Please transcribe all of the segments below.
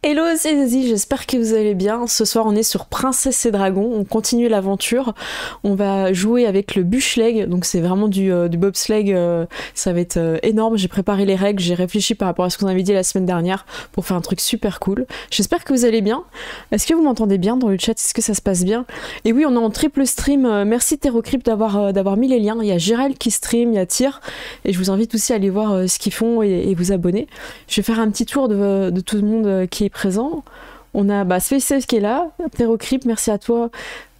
Hello, c'est Zazie, j'espère que vous allez bien. Ce soir, on est sur Princesse et Dragon, on continue l'aventure. On va jouer avec le bushleg, donc c'est vraiment du bobsleigh, ça va être énorme. J'ai préparé les règles, j'ai réfléchi par rapport à ce qu'on avait dit la semaine dernière pour faire un truc super cool. J'espère que vous allez bien. Est-ce que vous m'entendez bien dans le chat? Est-ce que ça se passe bien? Et oui, on est en triple stream. Merci Terrocrypt d'avoir mis les liens. Il y a Gérald qui stream, il y a Tyr, et je vous invite aussi à aller voir ce qu'ils font et vous abonner. Je vais faire un petit tour de tout le monde qui est présent. On a Space qui est là, Terrocrypt, merci à toi.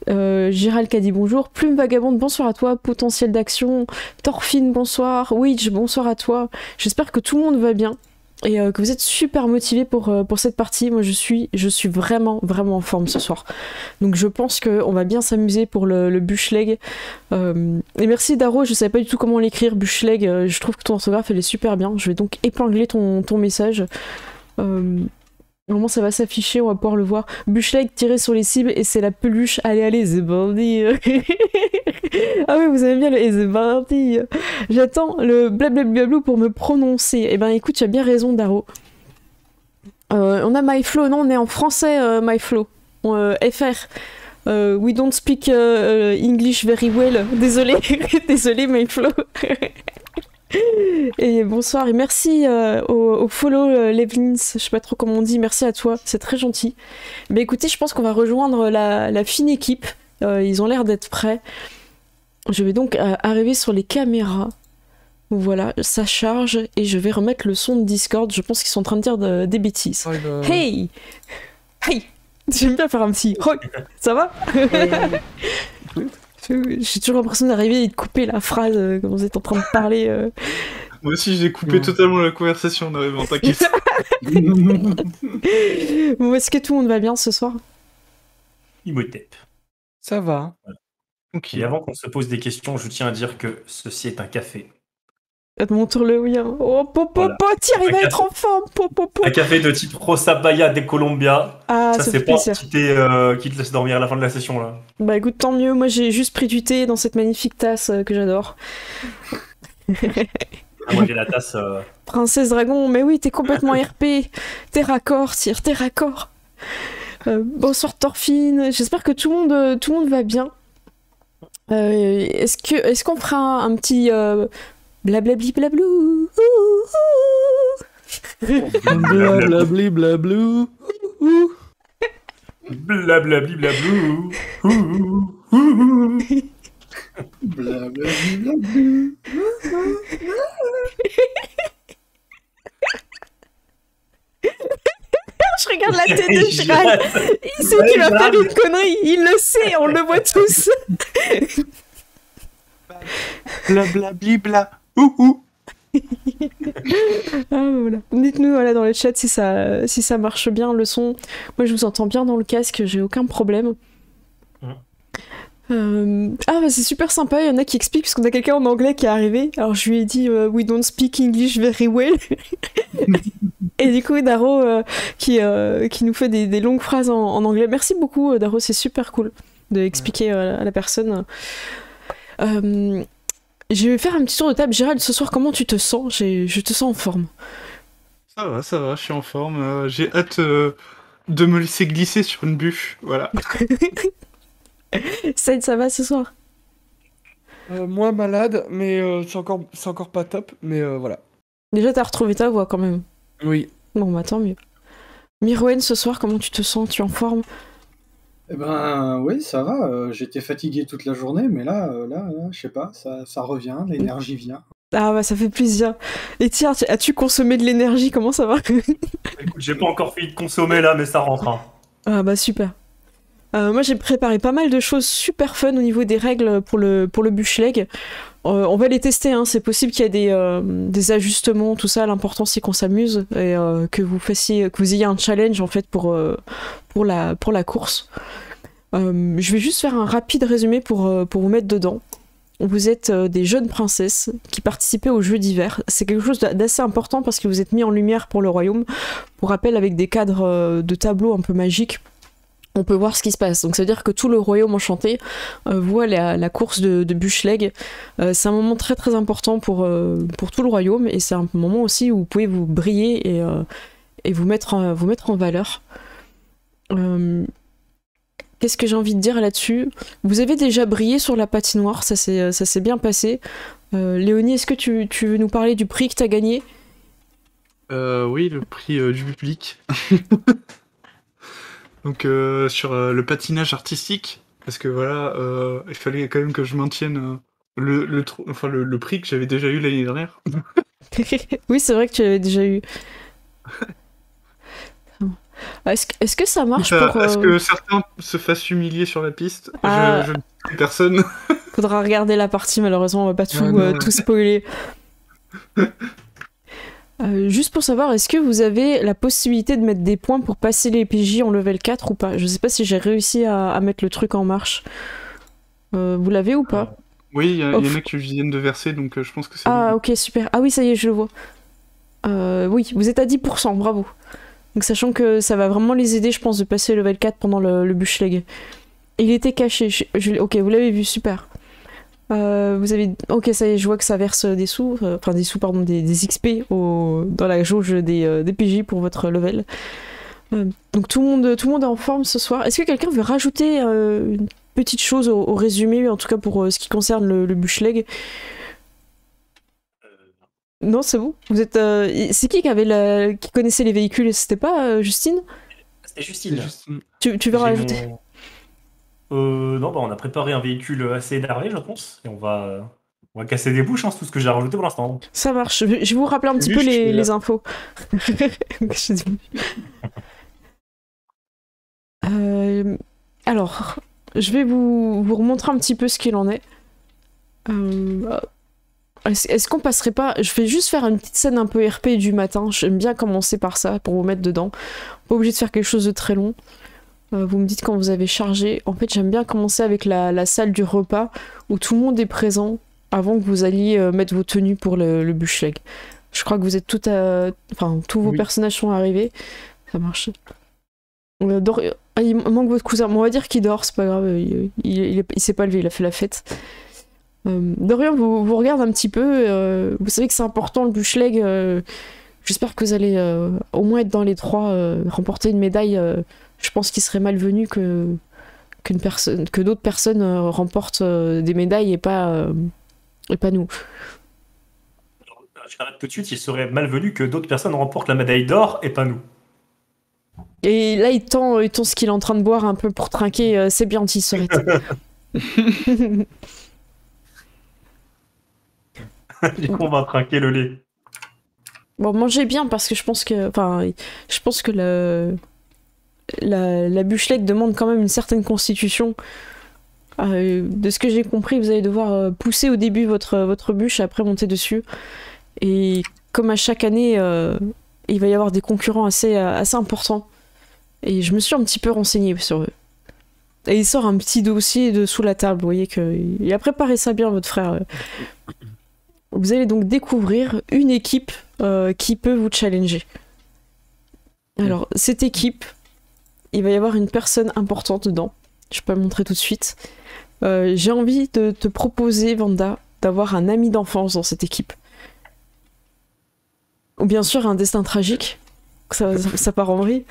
Gérald qui a dit bonjour, Plume Vagabonde, bonsoir à toi, Potentiel d'Action, Thorfinn, bonsoir, Witch, bonsoir à toi. J'espère que tout le monde va bien et que vous êtes super motivés pour cette partie. Moi je suis vraiment en forme ce soir. Donc je pense qu'on va bien s'amuser pour le bushleg. Et merci Daro, je savais pas du tout comment l'écrire, bushleg, je trouve que ton orthographe elle est super bien. Je vais donc épingler ton message. Normalement ça va s'afficher, on va pouvoir le voir. Bushleg tiré sur les cibles et c'est la peluche. Allez, c'est bandit. Ah oui, vous aimez bien le c'est bandit. J'attends le blablabla pour me prononcer. Eh ben écoute, tu as bien raison Daro. On a MyFlow, non on est en français MyFlow. FR. We don't speak English very well. Désolé, désolé MyFlow. Et bonsoir et merci au follow Levlins, je sais pas trop comment on dit, merci à toi, c'est très gentil. Mais écoutez, je pense qu'on va rejoindre la fine équipe, ils ont l'air d'être prêts. Je vais donc arriver sur les caméras, voilà, ça charge et je vais remettre le son de Discord, je pense qu'ils sont en train de dire des bêtises. Hey, hey, j'aime bien faire un petit ça va? J'ai toujours l'impression d'arriver et de couper la phrase quand vous êtes en train de parler. Moi aussi, j'ai coupé totalement la conversation en arrivant, t'inquiète. Bon, est-ce que tout le monde va bien ce soir? Imhotep. Ça va. Voilà. Et avant qu'on se pose des questions, je tiens à dire que ceci est un café. Montre-le, oui. Oh, popo, Tyr, il va être en forme. Un café de type Rosa Baya de Colombia. Ah, ça c'est pas qui te laisse dormir à la fin de la session là. Bah écoute, tant mieux. Moi j'ai juste pris du thé dans cette magnifique tasse que j'adore. Moi j'ai la tasse. Princesse Dragon, mais oui, t'es complètement RP. T'es raccord, Tyr, t'es raccord. Bonsoir Thorfinn. J'espère que tout le monde va bien. Est-ce qu'on fera un petit blablabli blablou. Blablabli blablou. Blablabli blablou. Blablabli blablou. Je regarde la tête de Gérald. Il sait qu'il va faire une connerie. Il le sait, on le voit tous. Blablabli bla. Ah, voilà. Dites-nous voilà, dans le chat si ça marche bien le son. Moi je vous entends bien dans le casque, j'ai aucun problème. C'est super sympa, il y en a qui expliquent parce qu'on a quelqu'un en anglais qui est arrivé. Alors je lui ai dit we don't speak English very well. Et du coup Daro qui nous fait des longues phrases en anglais. Merci beaucoup Daro, c'est super cool de expliquer à la personne. Je vais faire un petit tour de table. Gérald, ce soir, comment tu te sens? Je te sens en forme. Ça va, je suis en forme. J'ai hâte de me laisser glisser sur une bûche, voilà. Saïd, ça va ce soir? Moins malade, mais c'est encore pas top, mais voilà. Déjà, t'as retrouvé ta voix quand même. Oui. Bon, bah tant mieux. Mirwen, ce soir, comment tu te sens? Tu es en forme? Eh ben oui, ça va. J'étais fatigué toute la journée, mais là, je sais pas, ça revient, l'énergie vient. Ah bah ça fait plaisir. Et tiens, as-tu consommé de l'énergie? Comment ça va? Écoute, j'ai pas encore fini de consommer là, mais ça rentre. Hein. Ah bah super. Moi j'ai préparé pas mal de choses super fun au niveau des règles pour le bushleg. On va les tester, hein. C'est possible qu'il y ait des ajustements, tout ça. L'important c'est qu'on s'amuse et que vous ayez un challenge en fait pour la course. Je vais juste faire un rapide résumé pour vous mettre dedans. Vous êtes des jeunes princesses qui participaient aux jeux d'hiver. C'est quelque chose d'assez important parce que vous êtes mis en lumière pour le royaume. Pour rappel, avec des cadres de tableaux un peu magiques, on peut voir ce qui se passe. Donc ça veut dire que tout le royaume enchanté voit la course de bushleg. C'est un moment très très important pour tout le royaume et c'est un moment aussi où vous pouvez vous briller et vous mettre en valeur. Qu'est-ce que j'ai envie de dire là-dessus? Vous avez déjà brillé sur la patinoire, ça s'est bien passé. Léonie, est-ce que tu veux nous parler du prix que tu as gagné? Oui, le prix du public. Donc sur le patinage artistique, parce que voilà, il fallait quand même que je maintienne le prix que j'avais déjà eu l'année dernière. Oui, c'est vrai que tu l'avais déjà eu. Est-ce que ça marche pour... Est-ce que certains se fassent humilier sur la piste? Ah. Je ne sais personne. Faudra regarder la partie, malheureusement, on va pas tout spoiler. Juste pour savoir, est-ce que vous avez la possibilité de mettre des points pour passer les PJ en level 4 ou pas? Je sais pas si j'ai réussi à mettre le truc en marche. Vous l'avez ou pas? Oui, il y en a qui viennent de verser, donc je pense que c'est... Ah, ok, super. Ah oui, ça y est, je le vois. Oui, vous êtes à 10%, bravo. Donc sachant que ça va vraiment les aider, je pense, de passer le level 4 pendant le bushleg. Il était caché. Ok, vous l'avez vu, super. Vous avez... Ok, ça y est, je vois que ça verse des sous, des XP dans la jauge des PJ pour votre level. Donc tout le monde est en forme ce soir. Est-ce que quelqu'un veut rajouter une petite chose au résumé, en tout cas pour ce qui concerne le bushleg? Non, c'est vous. Vous êtes. C'est qui qui connaissait les véhicules? C'était pas Justine? C'était Justine. Tu veux rajouter? Non, on a préparé un véhicule assez énervé, je pense, et on va casser des bouches, c'est tout ce que j'ai rajouté pour l'instant. Ça marche. Je vais vous rappeler un petit peu les infos. Alors, je vais vous remontrer un petit peu ce qu'il en est. Est-ce qu'on passerait pas... Je vais juste faire une petite scène un peu RP du matin. J'aime bien commencer par ça, pour vous mettre dedans. Pas obligé de faire quelque chose de très long. Vous me dites quand vous avez chargé. En fait, j'aime bien commencer avec la salle du repas, où tout le monde est présent, avant que vous alliez mettre vos tenues pour le bushleg. Je crois que vous êtes tous vos personnages sont arrivés. Ça marche. Il manque votre cousin. Bon, on va dire qu'il dort, c'est pas grave. Il s'est pas levé, il a fait la fête. Dorian vous regarde un petit peu. Vous savez que c'est important le bushleg. J'espère que vous allez au moins être dans les 3, remporter une médaille. Je pense qu'il serait malvenu que d'autres personnes remportent des médailles et pas nous. Je t'arrête tout de suite, il serait malvenu que d'autres personnes remportent la médaille d'or et pas nous. Et là, il tend ce qu'il est en train de boire un peu pour trinquer. C'est bien dit, Sorette. Du coup, on va trinquer le lait. Bon, mangez bien parce que je pense que la bushleg demande quand même une certaine constitution. De ce que j'ai compris, vous allez devoir pousser au début votre bûche et après monter dessus. Et comme à chaque année, il va y avoir des concurrents assez importants. Et je me suis un petit peu renseignée sur eux. Et il sort un petit dossier de sous la table. Vous voyez qu'il a préparé ça bien, votre frère. Vous allez donc découvrir une équipe qui peut vous challenger. Alors, cette équipe, il va y avoir une personne importante dedans. Je peux la montrer tout de suite. J'ai envie de te proposer, Vanda, d'avoir un ami d'enfance dans cette équipe. Ou bien sûr un destin tragique. Ça part en vrille.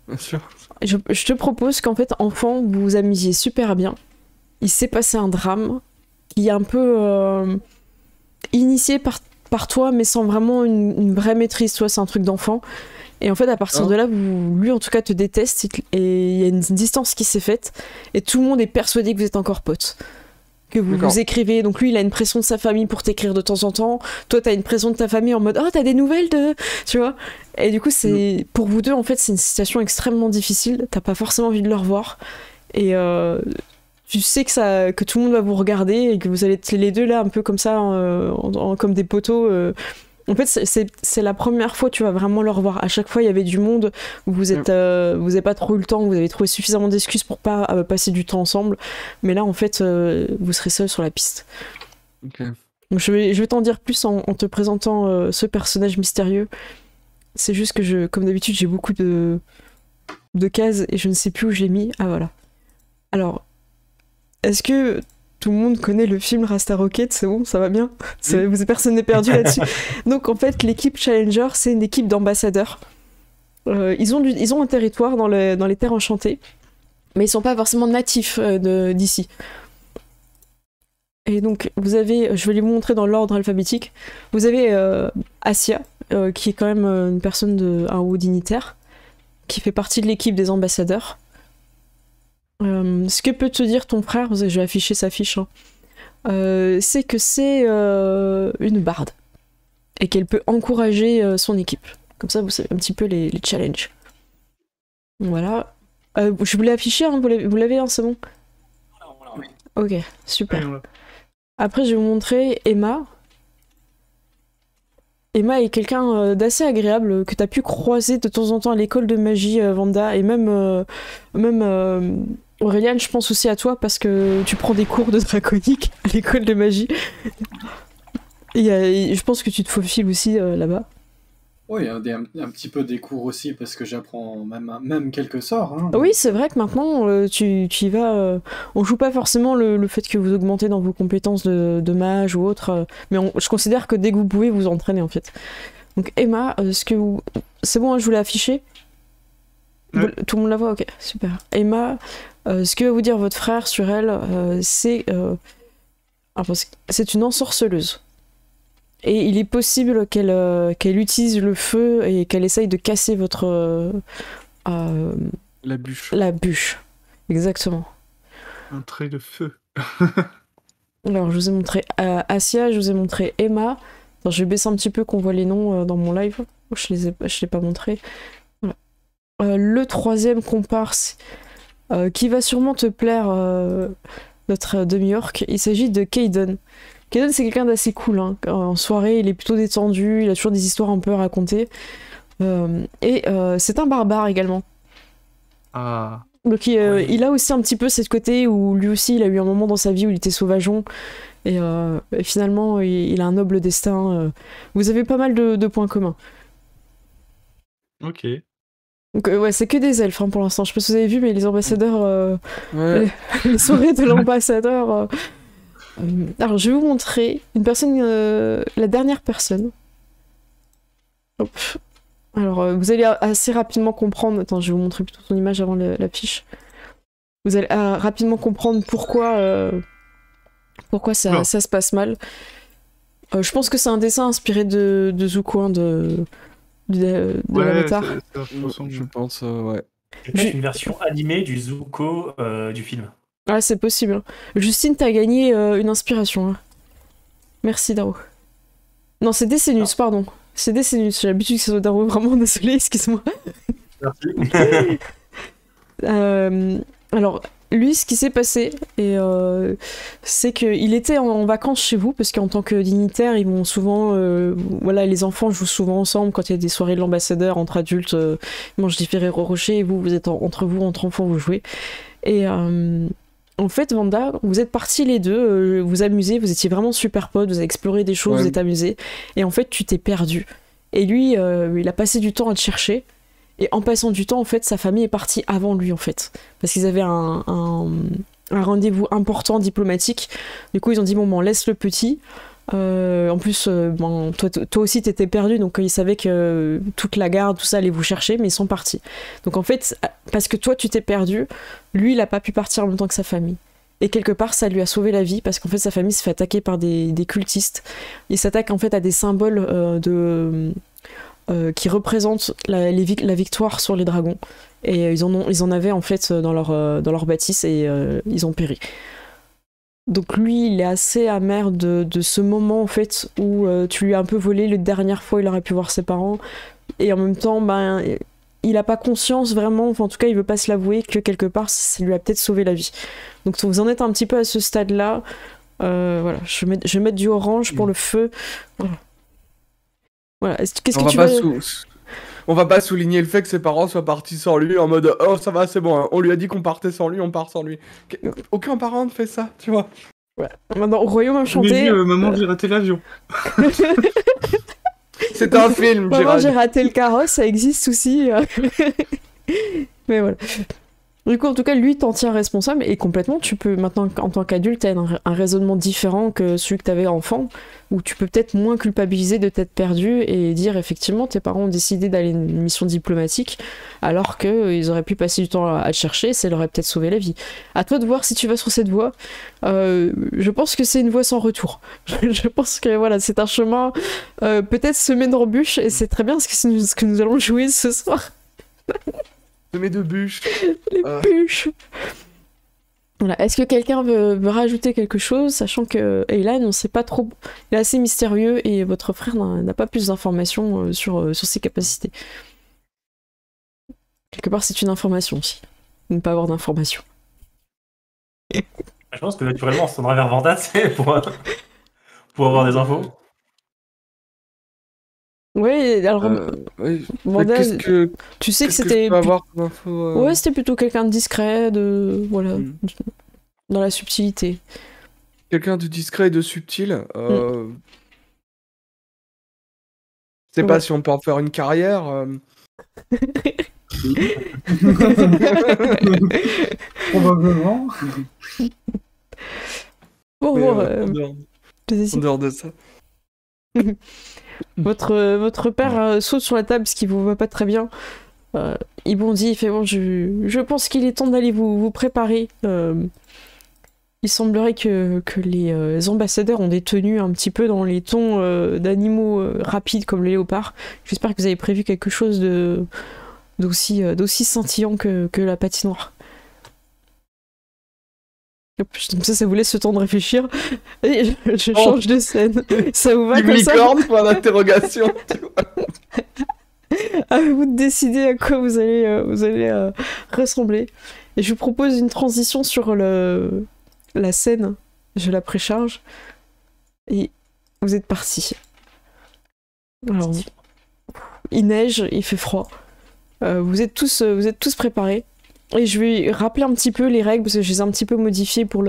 Bien sûr. Je te propose qu'en fait, enfant, vous vous amusiez super bien. Il s'est passé un drame qui est un peu initié par toi, mais sans vraiment une vraie maîtrise. Toi, c'est un truc d'enfant. Et en fait, à partir de là, lui, en tout cas, te déteste. Et il y a une distance qui s'est faite. Et tout le monde est persuadé que vous êtes encore potes. Que vous écrivez. Donc lui, il a une pression de sa famille pour t'écrire de temps en temps. Toi, t'as une pression de ta famille en mode « Oh, t'as des nouvelles de... » Tu vois. Et du coup, pour vous deux, en fait, c'est une situation extrêmement difficile. T'as pas forcément envie de le revoir. Et tu sais que tout le monde va vous regarder et que vous allez être les deux là, un peu comme ça, comme des poteaux. En fait, c'est la première fois que tu vas vraiment le revoir. À chaque fois, il y avait du monde où vous avez pas trop eu le temps, vous avez trouvé suffisamment d'excuses pour pas passer du temps ensemble. Mais là, en fait, vous serez seul sur la piste. Okay. Donc, je vais t'en dire plus en te présentant ce personnage mystérieux. C'est juste que comme d'habitude, j'ai beaucoup de cases et je ne sais plus où je l'ai mis. Ah voilà. Alors, est-ce que tout le monde connaît le film Rasta Rocket? C'est bon, ça va bien? Personne n'est perdu là-dessus. Donc en fait, l'équipe Challenger, c'est une équipe d'ambassadeurs. Ils ont un territoire dans les terres enchantées, mais ils sont pas forcément natifs d'ici. Et donc, vous avez, je vais les montrer dans l'ordre alphabétique. Vous avez Asia, qui est quand même une personne un haut dignitaire, qui fait partie de l'équipe des ambassadeurs. Ce que peut te dire ton frère, je vais afficher sa fiche, hein, c'est que c'est une barde et qu'elle peut encourager son équipe. Comme ça, vous savez un petit peu les challenges. Voilà. Je vous l'ai affiché, hein, vous l'avez, hein, c'est bon? Oui. Ok, super. Ouais, ouais. Après, je vais vous montrer Emma. Emma est quelqu'un d'assez agréable que tu as pu croiser de temps en temps à l'école de magie, Vanda, et même Aureliane, je pense aussi à toi parce que tu prends des cours de draconique à l'école de magie. Et je pense que tu te faufiles aussi là-bas. Oui, un petit peu des cours aussi, parce que j'apprends même quelques sorts. Hein. Oui, c'est vrai que maintenant, tu y vas. On joue pas forcément le fait que vous augmentez dans vos compétences de mage ou autre, mais je considère que dès que vous pouvez, vous entraînez en fait. Donc Emma, c'est bon, hein, je vous l'ai affiché. Ouais. Tout le monde la voit, ok, super. Emma, ce que va vous dire votre frère sur elle, c'est une ensorceleuse. Et il est possible qu'elle utilise le feu et qu'elle essaye de casser votre... La bûche. La bûche, exactement. Un trait de feu. Alors, je vous ai montré Asia, je vous ai montré Emma. Attends, je vais baisser un petit peu qu'on voit les noms dans mon live. Je l'ai pas montré. Voilà. Le troisième comparse qui va sûrement te plaire, notre demi-orc, il s'agit de Kaiden. Kaiden, c'est quelqu'un d'assez cool. Hein. En soirée, il est plutôt détendu, il a toujours des histoires un peu à raconter. C'est un barbare également. Ah. Donc il a aussi un petit peu cette côté où lui aussi, il a eu un moment dans sa vie où il était sauvageon. Et finalement, il a un noble destin. Vous avez pas mal de points communs. Ok. Donc ouais, c'est que des elfes hein, pour l'instant. Je sais pas si vous avez vu, mais les ambassadeurs... Ouais. les soirées de l'ambassadeur... Alors, je vais vous montrer une personne, la dernière personne. Hop. Alors, vous allez assez rapidement comprendre. Attends, je vais vous montrer plutôt son image avant la fiche. Vous allez rapidement comprendre pourquoi ça se passe mal. Je pense que c'est un dessin inspiré de Zuko, hein, de l'Avatar. Je pense, ouais. C'est peut-être une version animée du Zuko du film. Ah, c'est possible. Justine, t'as gagné une inspiration. Hein. Merci, Daro. Non, c'est Décenus, pardon. C'est Décenus. J'ai l'habitude que ce soit Daro. Vraiment, désolé, excuse-moi. Merci. Alors, lui, ce qui s'est passé, c'est qu'il était en vacances chez vous, parce qu'en tant que dignitaire, ils vont souvent... voilà, les enfants jouent souvent ensemble quand il y a des soirées de l'ambassadeur, entre adultes, ils mangent des Ferrero Rocher, et vous êtes entre enfants, vous jouez. Et... en fait, Vanda, vous êtes partis les deux, vous amusez, vous étiez vraiment super potes, vous avez exploré des choses, Ouais. vous êtes amusés, et en fait, tu t'es perdu. Et lui, il a passé du temps à te chercher, et en passant du temps, en fait, sa famille est partie avant lui, en fait. Parce qu'ils avaient un rendez-vous important diplomatique. Du coup, ils ont dit, bon, laisse le petit. En plus, toi aussi, t'étais perdu, donc ils savaient que toute la garde, tout ça, allait vous chercher, mais ils sont partis. Donc en fait, parce que toi, tu t'es perdu, lui, il a pas pu partir en même temps que sa famille. Et quelque part, ça lui a sauvé la vie, parce qu'en fait, sa famille se fait attaquer par des cultistes. Il s'attaque en fait à des symboles qui représentent la victoire sur les dragons. Et ils en avaient en fait dans leur bâtisse, et ils ont péri. Donc lui, il est assez amer de ce moment en fait où tu lui as un peu volé la dernière fois il aurait pu voir ses parents, et en même temps il a pas conscience vraiment, enfin en tout cas il veut pas se l'avouer, que quelque part ça lui a peut-être sauvé la vie. Donc vous en êtes un petit peu à ce stade là. Voilà, je vais mettre du orange pour le feu. Voilà. Qu'est-ce que tu veux... On va pas souligner le fait que ses parents soient partis sans lui en mode oh ça va c'est bon hein. On lui a dit qu'on partait sans lui, on part sans lui. Aucun parent ne fait ça, tu vois. Ouais. Maintenant au Royaume Mais Enchanté. maman, j'ai raté l'avion. C'est un film, Maman, Gérald. j'ai raté le carrosse, ça existe aussi. Mais voilà. Du coup, en tout cas, lui t'en tient responsable et complètement, tu peux maintenant, en tant qu'adulte, avoir un raisonnement différent que celui que t'avais enfant, où tu peux peut-être moins culpabiliser de t'être perdu et dire effectivement, tes parents ont décidé d'aller à une mission diplomatique alors qu'ils auraient pu passer du temps à te chercher, ça leur aurait peut-être sauvé la vie. À toi de voir si tu vas sur cette voie. Je pense que c'est une voie sans retour. Je pense que voilà, c'est un chemin peut-être semé d'embûches et c'est très bien ce que nous allons jouer ce soir. Semé de bûches. Les bûches. Voilà. Est-ce que quelqu'un veut rajouter quelque chose, sachant que Elan, on sait pas trop, il est assez mystérieux et votre frère n'a pas plus d'informations sur ses capacités. Quelque part, c'est une information aussi. Ne pas avoir d'informations. Je pense que naturellement, on se tournera vers Vanda pour avoir des infos. Ouais, alors Oui. Vanda, Qu'est-ce que tu sais que qu'est-ce c'était je peux avoir comme info, ouais, c'était plutôt quelqu'un de discret, voilà, dans la subtilité. quelqu'un de discret et de subtil. Je sais Ouais. pas si on peut en faire une carrière. Probablement. Bon, Mais, bon, en dehors de ça. votre père saute sur la table, ce qui vous va pas très bien. Il bondit, il fait bon, je pense qu'il est temps d'aller vous préparer. Il semblerait que les ambassadeurs ont des tenues un petit peu dans les tons d'animaux rapides comme les léopards. J'espère que vous avez prévu quelque chose d'aussi scintillant que la patinoire. Donc ça vous laisse le temps de réfléchir. Et je change de scène. Ça vous va Une comme ça? licorne, point d'interrogation. Tu vois. À vous de décider à quoi vous allez ressembler. Et je vous propose une transition sur la scène. Je la précharge. Et vous êtes partis. Alors, il neige, il fait froid. Vous êtes tous préparés. Et je vais rappeler un petit peu les règles, parce que je les ai un petit peu modifiées pour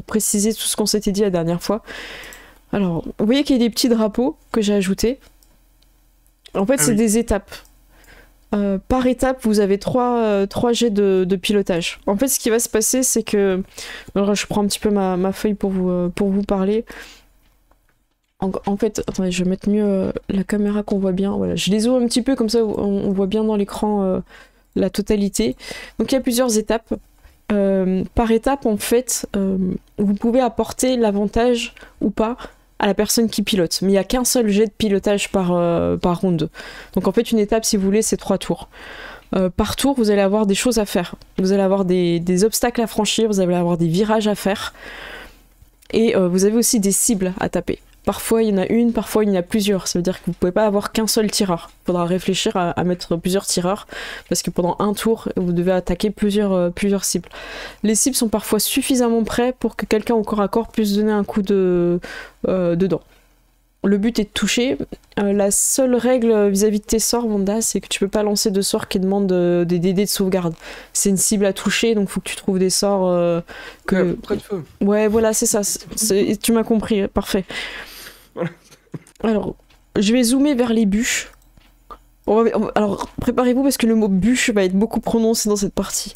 préciser tout ce qu'on s'était dit la dernière fois. Alors, vous voyez qu'il y a des petits drapeaux que j'ai ajoutés. En fait, c'est des étapes. Par étape, vous avez trois jets de pilotage. En fait, ce qui va se passer, c'est que... Alors, je prends un petit peu ma feuille pour vous parler. En fait, attendez, je vais mettre mieux la caméra qu'on voit bien. Voilà, je les zoome un petit peu, comme ça on voit bien dans l'écran la totalité. Donc, il y a plusieurs étapes. Par étape, en fait, vous pouvez apporter l'avantage ou pas à la personne qui pilote. Mais il n'y a qu'un seul jet de pilotage par round. Donc en fait, une étape, si vous voulez, c'est 3 tours. Par tour, vous allez avoir des choses à faire. Vous allez avoir des obstacles à franchir, vous allez avoir des virages à faire. Et vous avez aussi des cibles à taper. Parfois, il y en a une, parfois, il y en a plusieurs. Ça veut dire que vous ne pouvez pas avoir qu'un seul tireur. Il faudra réfléchir à mettre plusieurs tireurs, parce que pendant un tour, vous devez attaquer plusieurs cibles. Les cibles sont parfois suffisamment près pour que quelqu'un au corps à corps puisse donner un coup dedans. Le but est de toucher. La seule règle vis-à-vis de tes sorts, Vanda, c'est que tu peux pas lancer de sorts qui demandent des DD de sauvegarde. C'est une cible à toucher, donc faut que tu trouves des sorts que... Près de feu. Ouais, voilà, c'est ça. Tu m'as compris, parfait. Voilà. Alors, je vais zoomer vers les bûches. Alors, préparez-vous parce que le mot bûche va être beaucoup prononcé dans cette partie.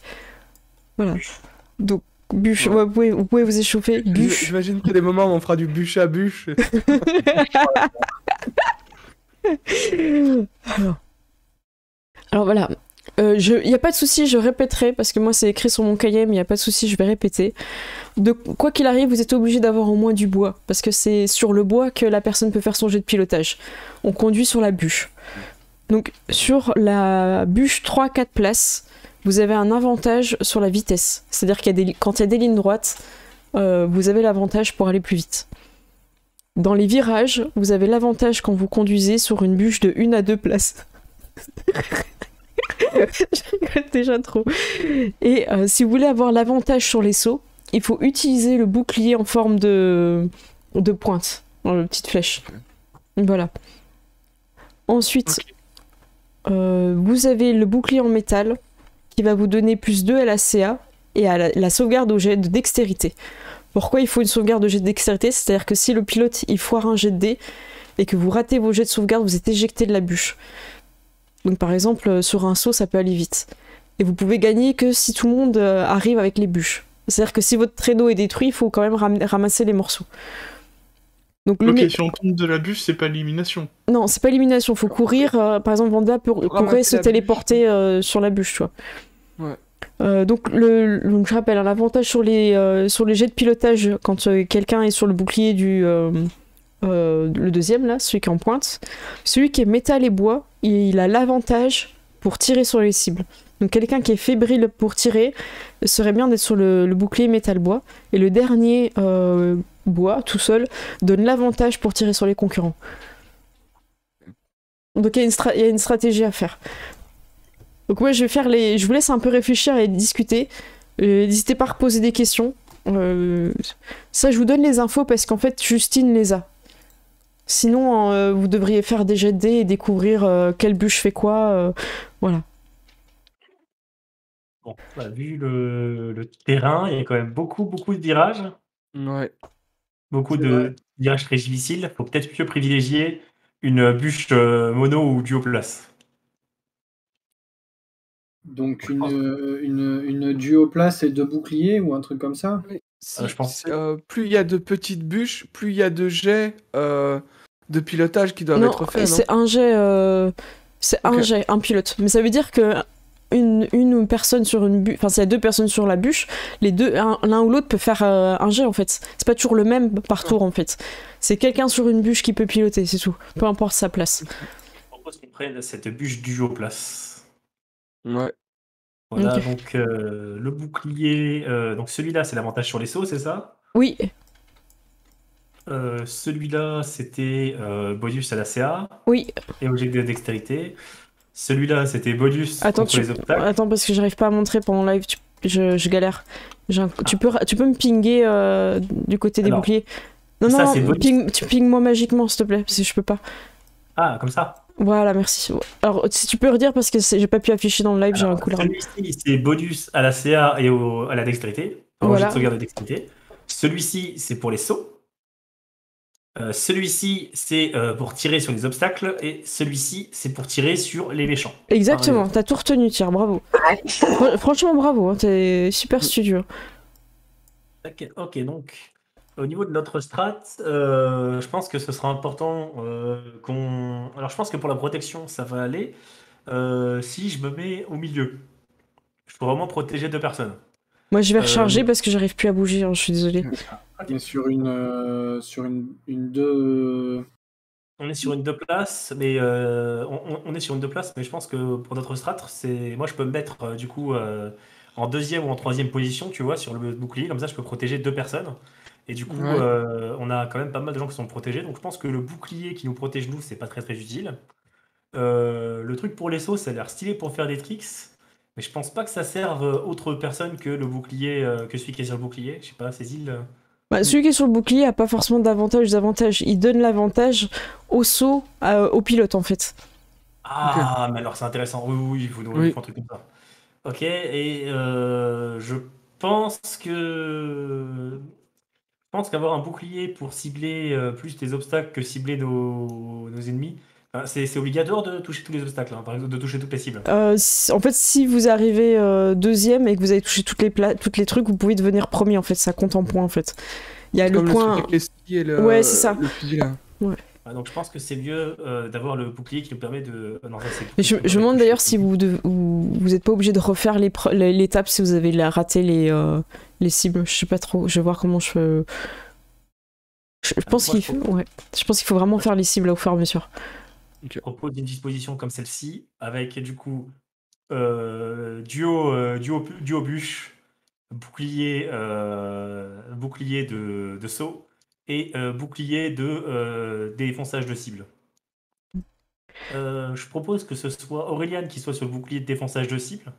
Voilà. Donc, bûche, ouais, vous pouvez vous échauffer. Bûche. J'imagine que des moments où on fera du bûche à bûche. Alors voilà. Il n'y a pas de souci, je répéterai parce que moi c'est écrit sur mon cahier, mais il n'y a pas de souci, je vais répéter. Quoi qu'il arrive, vous êtes obligé d'avoir au moins du bois parce que c'est sur le bois que la personne peut faire son jet de pilotage. On conduit sur la bûche. Donc sur la bûche 3-4 places, vous avez un avantage sur la vitesse. C'est-à-dire quand il y a des lignes droites, vous avez l'avantage pour aller plus vite. Dans les virages, vous avez l'avantage quand vous conduisez sur une bûche de 1 à 2 places. Je rigole déjà trop. Et si vous voulez avoir l'avantage sur les sauts, il faut utiliser le bouclier en forme de pointe, dans la petite flèche. Voilà. Ensuite, vous avez le bouclier en métal qui va vous donner plus 2 à la CA et à la sauvegarde au jet de dextérité. Pourquoi il faut une sauvegarde de jet de dextérité? C'est-à-dire que si le pilote il foire un jet de dés et que vous ratez vos jets de sauvegarde, vous êtes éjecté de la bûche. Donc par exemple, sur un saut, ça peut aller vite. Et vous pouvez gagner que si tout le monde arrive avec les bûches. C'est-à-dire que si votre traîneau est détruit, il faut quand même ramasser les morceaux. Donc, Ok, si on tombe de la bûche, c'est pas l'élimination. Non, c'est pas élimination, faut courir. Par exemple, Vanda pourrait ramasser se la téléporter sur la bûche, tu vois. Ouais. Donc je rappelle, un avantage sur les jets de pilotage quand quelqu'un est sur le bouclier le deuxième là, celui qui est en pointe. Celui qui est métal et bois, il a l'avantage pour tirer sur les cibles. Donc quelqu'un qui est fébrile pour tirer serait bien d'être sur le bouclier métal bois. Et le dernier bois, tout seul, donne l'avantage pour tirer sur les concurrents. Donc il y a une stratégie à faire. Donc ouais, je vous laisse un peu réfléchir et discuter. N'hésitez pas à reposer des questions. Ça, je vous donne les infos parce qu'en fait, Justine les a. Sinon, vous devriez faire des jets de dés et découvrir quelle bûche fait quoi. Voilà. Bon, vu le terrain, il y a quand même beaucoup de virages. Ouais. Beaucoup C'est de vrai. virages très difficiles. Faut peut-être mieux privilégier une bûche mono ou duoplace. Donc Je pense. une duoplace et 2 boucliers ou un truc comme ça? Je pense. Plus il y a de petites bûches, plus il y a de jets de pilotage qui doivent Non, être faits, non? c'est un jet. C'est un Ok. jet, un pilote. Mais ça veut dire que une personne sur une bûche, enfin, s'il y a 2 personnes sur la bûche, l'un ou l'autre peut faire un jet en fait. C'est pas toujours le même par tour en fait. C'est quelqu'un sur une bûche qui peut piloter, c'est tout. Peu importe sa place. Je propose qu'on prenne cette bûche duoplace. Ouais. Voilà, Ok. donc le bouclier. Donc celui-là, c'est l'avantage sur les sauts, c'est ça? Oui, Celui-là, c'était bonus à la CA oui. et objet de dextérité. Celui-là, c'était bonus Attends, contre les obstacles. attends parce que j'arrive pas à montrer pendant le live. Je galère. Tu peux me pinguer du côté des Alors, boucliers. Non, ça, non, c'est bonus. tu pingues moi magiquement, s'il te plaît, parce que je peux pas. Ah, comme ça. Voilà, merci. Alors, si tu peux redire, parce que j'ai pas pu afficher dans le live, j'ai un Alors, coup de rame. celui-ci, c'est bonus à la CA et à la dextérité. Au jet Voilà. de sauvegarde de dextérité. Celui-ci, c'est pour les sauts. Celui-ci, c'est pour tirer sur les obstacles. Et celui-ci, c'est pour tirer sur les méchants. Exactement, t'as tout retenu, tiens, bravo. Franchement, bravo, hein, t'es super studieux. Ok, donc au niveau de notre strat, je pense que ce sera important qu'on. Alors, je pense que pour la protection, ça va aller. Si je me mets au milieu, je peux vraiment protéger 2 personnes. Moi, je vais Euh, recharger parce que j'arrive plus à bouger, hein, je suis désolée. Ok. Mais sur une 2. On est sur une 2 places, mais on est sur une 2 places, mais je pense que pour notre strat, moi je peux me mettre du coup en 2e ou en 3e position, tu vois, sur le bouclier, comme ça je peux protéger 2 personnes. Et du coup, Ouais. on a quand même pas mal de gens qui sont protégés, donc je pense que le bouclier qui nous protège nous, c'est pas très utile. Le truc pour les sauts, ça a l'air stylé pour faire des tricks, mais je pense pas que ça serve autre personne que le bouclier, que celui qui est sur le bouclier. Je sais pas, Cécile. Bah, celui qui est sur le bouclier a pas forcément d'avantage ou désavantage. Il donne l'avantage au saut, au pilote en fait. Ah, mais alors c'est intéressant. Oui, il faut Oui. un truc comme ça. Ok, et je pense que qu'avoir un bouclier pour cibler plus les obstacles que cibler nos ennemis, enfin, c'est obligatoire de toucher tous les obstacles, hein, par exemple, de toucher toutes les cibles. En fait, si vous arrivez deuxième et que vous avez touché toutes les trucs, vous pouvez devenir premier en fait. Ça compte en points en fait. Il y a le Comme point. le truc avec les skis et le, Ouais, c'est ça. le fusil là. Ah, donc je pense que c'est mieux d'avoir le bouclier qui nous permet de. Non, ça, c'est le Mais bouclier qui nous je me permet de demande toucher d'ailleurs les si cibles. vous êtes pas obligé de refaire l'étape si vous avez raté les cibles. Je sais pas trop. Je vais voir comment je. Je pense moi, qu'il je faut. Ouais. Je pense qu'il faut vraiment faire les cibles au fur et à mesure. Je propose une disposition comme celle-ci, avec du coup duo bûche, bouclier de saut et bouclier de défonçage de cible. Je propose que ce soit Aureliane qui soit sur le bouclier de défonçage de cible.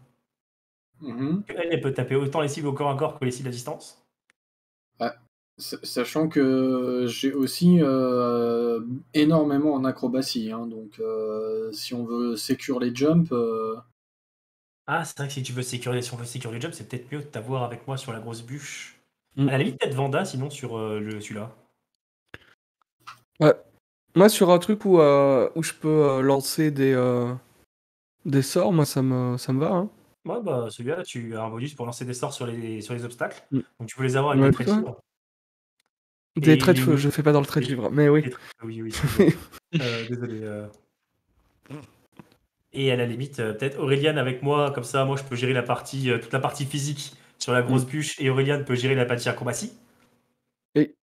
Mhm. Elle peut taper autant les cibles au corps à corps que les cibles à distance. Sachant que j'ai aussi énormément en acrobatie, hein, donc si on veut sécure les jumps, Ah, c'est vrai que si on veut sécuriser le job, c'est peut-être mieux de t'avoir avec moi sur la grosse bûche. Mm. À la limite, peut-être Vanda, sinon sur celui-là. Ouais. Moi, sur un truc où je peux lancer des sorts, moi ça me va. Hein. Ouais, bah celui-là, tu as un bonus pour lancer des sorts sur les obstacles. Mm. Donc tu peux les avoir avec Ouais, des traits de toi fibre. Des Et traits de les feu, je fais pas dans le trait de vivre, mais oui. Oui, oui, excusez. Désolé. Et à la limite, peut-être Aurélien avec moi, comme ça, moi je peux gérer toute la partie physique sur la grosse bûche, et Aurélien peut gérer la partie acrobatie. Et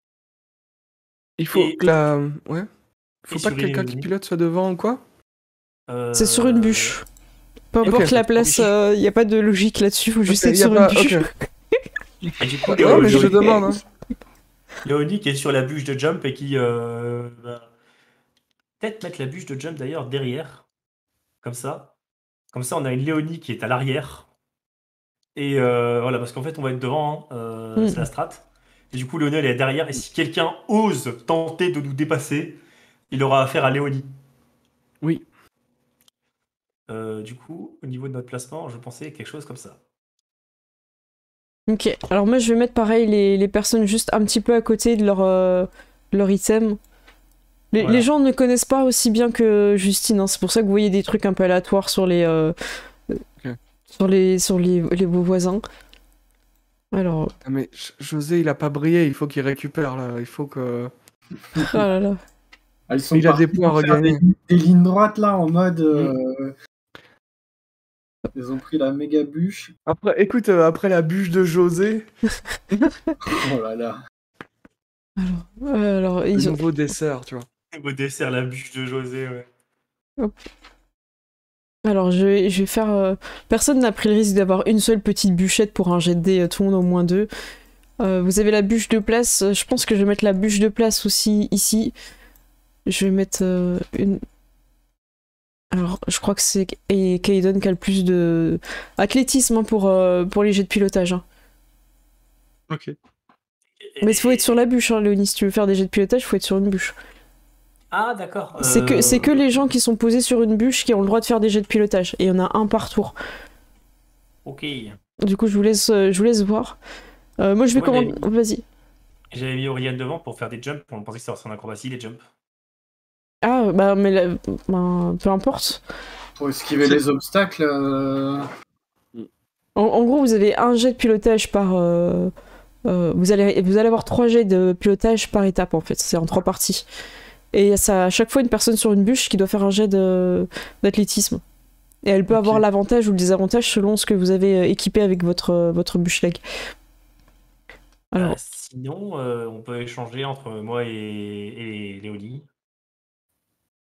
il faut Et, que la... Ouais. Faut et pas sur que quelqu'un qui Iléonie, pilote soit devant ou quoi? C'est sur une bûche. Peu Ok. importe la place, il n'y a pas de logique là-dessus, faut juste Ok, être y a sur pas- une bûche. ok. Et du coup, Ouais, mais je demande, hein. Léonie qui est sur la bûche de jump et qui va peut-être mettre la bûche de jump d'ailleurs derrière, comme ça. Comme ça, on a une Léonie qui est à l'arrière. Et voilà, parce qu'en fait, on va être devant, hein, c'est la strat. Et du coup, Léonie, elle est derrière. Et si quelqu'un ose tenter de nous dépasser, il aura affaire à Léonie. Oui. Du coup, au niveau de notre placement, je pensais quelque chose comme ça. Ok, alors moi je vais mettre pareil les personnes juste un petit peu à côté de leur item. Voilà. Les gens ne connaissent pas aussi bien que Justine, hein, c'est pour ça que vous voyez des trucs un peu aléatoires sur les vos voisins. Alors, Ah, mais José, il a pas brillé, il faut qu'il récupère là. Il faut que. oh là là. Ah, ils sont Il a partis des points à pour faire regagner. des lignes droites là en mode. Ils ont pris la méga bûche. Après, écoute, après la bûche de José, Oh là là. Alors le ils ont... nouveau dessert, tu vois. Au dessert, la bûche de José, ouais. Alors je vais faire... Personne n'a pris le risque d'avoir une seule petite bûchette pour un jet de dés, tout le monde au moins deux. Vous avez la bûche de place, je pense que je vais mettre la bûche de place aussi ici. Je vais mettre une... Alors je crois que c'est Kaiden qui a le plus de... Athlétisme hein, pour les jets de pilotage. Hein. Ok. Mais il faut être sur la bûche, hein, Léonie, si tu veux faire des jets de pilotage, il faut être sur une bûche. Ah, d'accord. C'est que les gens qui sont posés sur une bûche qui ont le droit de faire des jets de pilotage. Et il y en a un par tour. Ok. Du coup, je vous laisse voir. Moi, je vais commander. Vas-y. J'avais mis Aurélien devant pour faire des jumps. On pensait que c'était son acrobatie, les jumps. Ah, bah, mais peu importe. Pour esquiver les obstacles. En gros, vous avez un jet de pilotage par. Vous allez avoir 3 jets de pilotage par étape, en fait. C'est en 3 parties. Et ça, à chaque fois, une personne sur une bûche qui doit faire un jet d'athlétisme. Et elle peut avoir l'avantage ou le désavantage selon ce que vous avez équipé avec votre bûche leg. Alors, Sinon, on peut échanger entre moi et Léonie.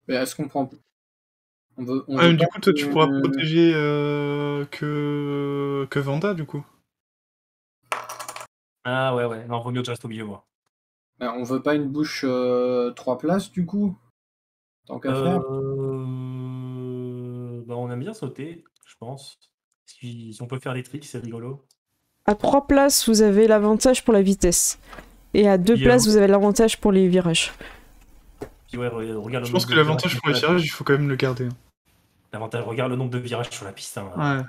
Mais est-ce qu'on prend. On veut Du pas coup, toi, tu pourras protéger que Vanda, du coup. Ah ouais. Non, vaut mieux que je reste au milieu, moi. On veut pas une bouche 3 places du coup. Tant qu'à faire. Bah, on aime bien sauter, je pense. Si on peut faire des tricks, c'est rigolo. à 3 places, vous avez l'avantage pour la vitesse. Et à 2 places, vous avez l'avantage pour les virages. Puis ouais, regarde Je pense que l'avantage pour les virages, il faut quand même le garder. Hein. L'avantage, regarde le nombre de virages sur la piste. Hein.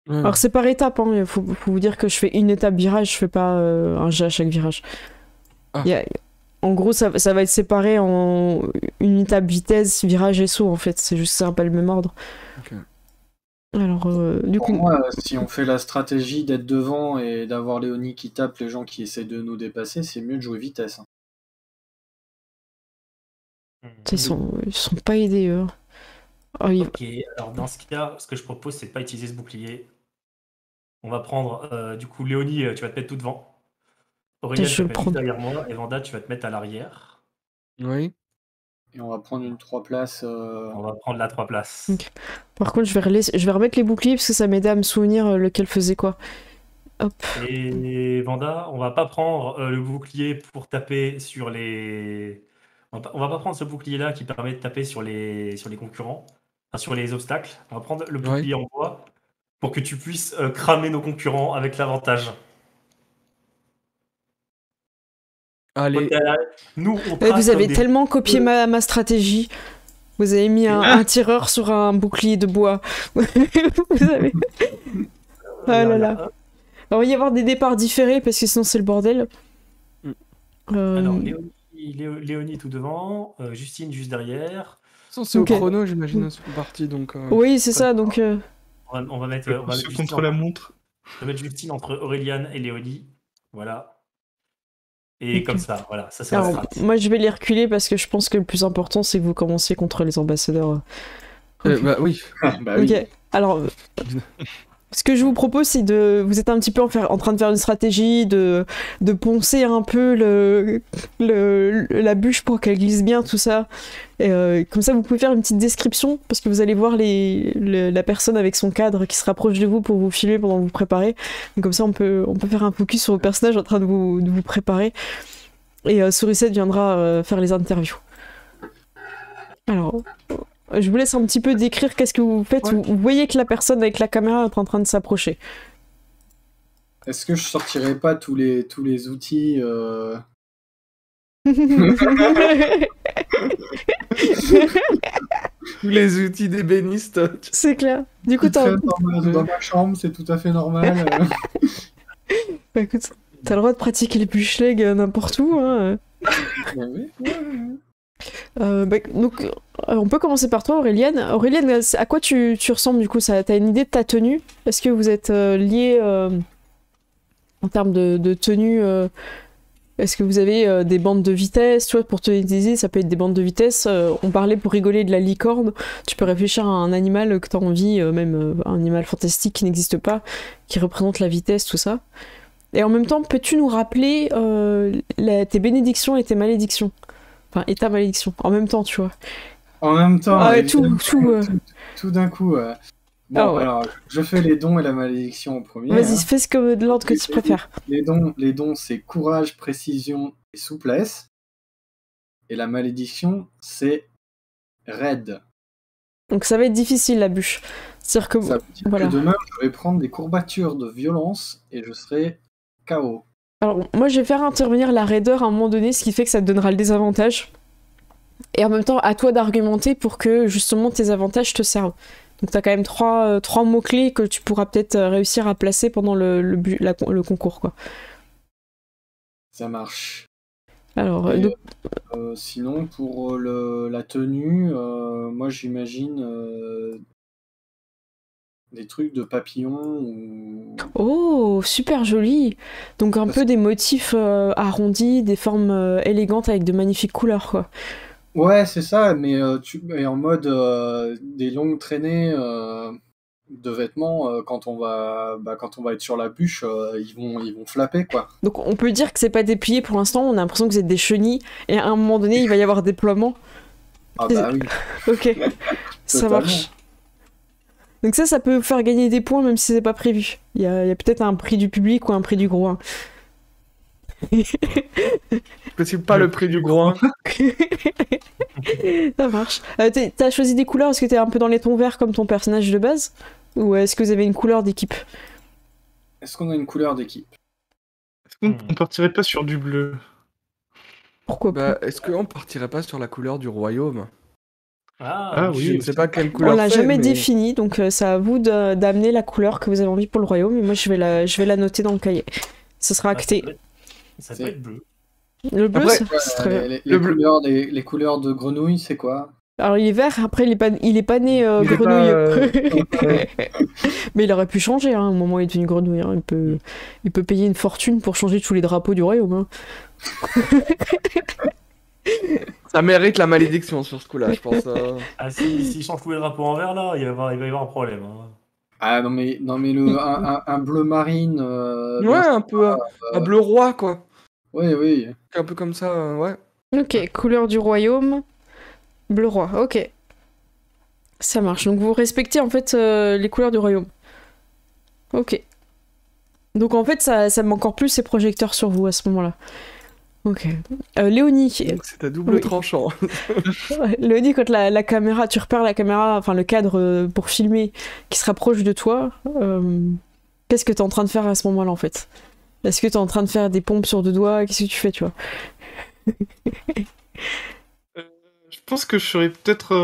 Ouais. Alors c'est par étape, hein. Il faut vous dire que je fais une étape virage, je fais pas un jet à chaque virage. Ah. En gros, ça va être séparé en une étape vitesse, virage et saut en fait. C'est juste ça, pas le même ordre. Ok. Alors, du Pour coup... moi, si on fait la stratégie d'être devant et d'avoir Léonie qui tape les gens qui essaient de nous dépasser, c'est mieux de jouer vitesse. Hein. Ils sont pas aidés, eux. Oh, Ok, alors dans ce cas, ce que je propose, c'est de pas utiliser ce bouclier. On va prendre, du coup, Léonie, tu vas te mettre tout devant. Aurélien, tu vas te mettre juste derrière moi. Et Vanda, tu vas te mettre à l'arrière. Oui. Et on va prendre une 3 places. On va prendre la 3 places. Okay. Par contre, je vais remettre les boucliers parce que ça m'aidait à me souvenir lequel faisait quoi. Hop. Et Vanda, on va pas prendre le bouclier pour taper sur les... On va pas prendre ce bouclier-là qui permet de taper sur les concurrents, enfin, sur les obstacles. On va prendre le bouclier en bois pour que tu puisses cramer nos concurrents avec l'avantage. Allez. Nous, vous avez tellement copié ma stratégie. Vous avez mis un tireur sur un bouclier de bois. Vous avez... Ah là là. Alors, il va y avoir des départs différés parce que sinon c'est le bordel. Alors, Léonie tout devant, Justine juste derrière. C'est au chrono, j'imagine, c'est parti. Donc, oui, c'est ça. Donc, On va mettre, on va Ceux mettre contre la montre. on va mettre Justine entre Aureliane et Léonie. Voilà. Et Ok. comme ça, voilà, ça c'est la Alors, strat. moi, je vais les reculer parce que je pense que le plus important, c'est que vous commenciez contre les ambassadeurs. Ok. Bah oui. Bah oui. Ok. Alors, ce que je vous propose, c'est de... Vous êtes un petit peu en train de faire une stratégie, de poncer un peu la bûche pour qu'elle glisse bien, tout ça. Et, comme ça, vous pouvez faire une petite description, parce que vous allez voir la personne avec son cadre qui se rapproche de vous pour vous filmer pendant que vous préparez. Donc, comme ça, on peut faire un focus sur vos personnages en train de vous préparer. Et Sourisette viendra faire les interviews. Alors... Je vous laisse un petit peu décrire qu'est-ce que vous faites. Ouais. Vous voyez que la personne avec la caméra est en train de s'approcher. Est-ce que je sortirais pas tous les outils Tous les outils d'ébéniste. C'est clair. Du coup, qui traînent dans ma chambre, c'est tout à fait normal. Bah, écoute, t'as le droit de pratiquer les bûcheleg n'importe où. Hein. Ouais, ouais. Donc, on peut commencer par toi, Auréliane. Auréliane, à quoi tu ressembles du coup? T'as une idée de ta tenue? Est-ce que vous êtes liés en termes de tenue? Est-ce que vous avez des bandes de vitesse? Tu vois, pour te utiliser, ça peut être des bandes de vitesse. On parlait pour rigoler de la licorne. Tu peux réfléchir à un animal que t'as envie, même un animal fantastique qui n'existe pas, qui représente la vitesse, tout ça. Et en même temps, peux-tu nous rappeler tes bénédictions et tes malédictions? Enfin, et ta malédiction, en même temps, tu vois. En même temps, Ah ouais, évidemment, tout, tout d'un coup. Bon, Ah ouais. alors, je fais les dons et la malédiction au premier. Vas-y, hein. fais ce que de l'ordre que tu préfères. Les dons, c'est courage, précision et souplesse. Et la malédiction, c'est raide. Donc ça va être difficile, la bûche. C'est-à-dire que... Ça veut dire voilà. que demain, je vais prendre des courbatures de violence et je serai KO. Alors, moi, je vais faire intervenir la raideur à un moment donné, ce qui fait que ça te donnera le désavantage. Et en même temps, à toi d'argumenter pour que, justement, tes avantages te servent. Donc t'as quand même trois mots-clés que tu pourras peut-être réussir à placer pendant le concours, quoi. Ça marche. Alors, Et, donc, sinon, pour la tenue, moi j'imagine des trucs de papillons ou... oh, super joli! Donc un peu des motifs arrondis, des formes élégantes avec de magnifiques couleurs, quoi. Ouais, c'est ça, mais en mode des longues traînées de vêtements quand on va être sur la bûche, ils vont flapper quoi. Donc on peut dire que c'est pas déplié pour l'instant, on a l'impression que vous êtes des chenilles, et à un moment donné, il va y avoir déploiement. Ah bah oui. Ok, ça Totalement. marche. Donc ça peut vous faire gagner des points même si c'est pas prévu. Il y a peut-être un prix du public ou un prix du gros. Hein. Possible pas le prix du groin. Ça marche. T'as choisi des couleurs, est-ce que t'es un peu dans les tons verts comme ton personnage de base? Ou est-ce que vous avez une couleur d'équipe? Est-ce qu'on a une couleur d'équipe? Est-ce qu'on partirait pas sur du bleu? Pourquoi pas? Bah, est-ce qu'on partirait pas sur la couleur du royaume? Ah, oui, Je ne aussi. sais pas quelle On couleur l'a c'est, jamais mais... défini, donc c'est à vous d'amener la couleur que vous avez envie pour le royaume, et moi je vais la noter dans le cahier. Ce sera acté. Ça peut être bleu. Le bleu, Après, c'est très bien. Les Le bleu. les couleurs de grenouille, c'est quoi? Alors il est vert, après il est pas né Il est grenouille. pas, Mais il aurait pu changer hein, au moment où il est devenu grenouille. Hein. Il peut payer une fortune pour changer tous les drapeaux du royaume. Hein. Ça mérite la malédiction sur ce coup-là, je pense. Ah, si change tous les drapeaux en vert là, il va y avoir un problème. Hein. Ah non mais un bleu marine. Ouais, un peu un bleu roi, quoi. Oui. Un peu comme ça, ouais. Ok, couleur du royaume, bleu roi. Ok, ça marche. Donc vous respectez en fait les couleurs du royaume. Ok. Donc en fait ça met encore plus ses projecteurs sur vous à ce moment-là. Ok. Léonie. Donc c'est à double Oui. tranchant. Ouais, Léonie, quand la caméra, tu repères la caméra, enfin le cadre pour filmer qui se rapproche de toi, qu'est-ce que t'es en train de faire à ce moment-là en fait? Est-ce que t'es en train de faire des pompes sur deux doigts? Qu'est-ce que tu fais, tu vois? Je pense que je serais peut-être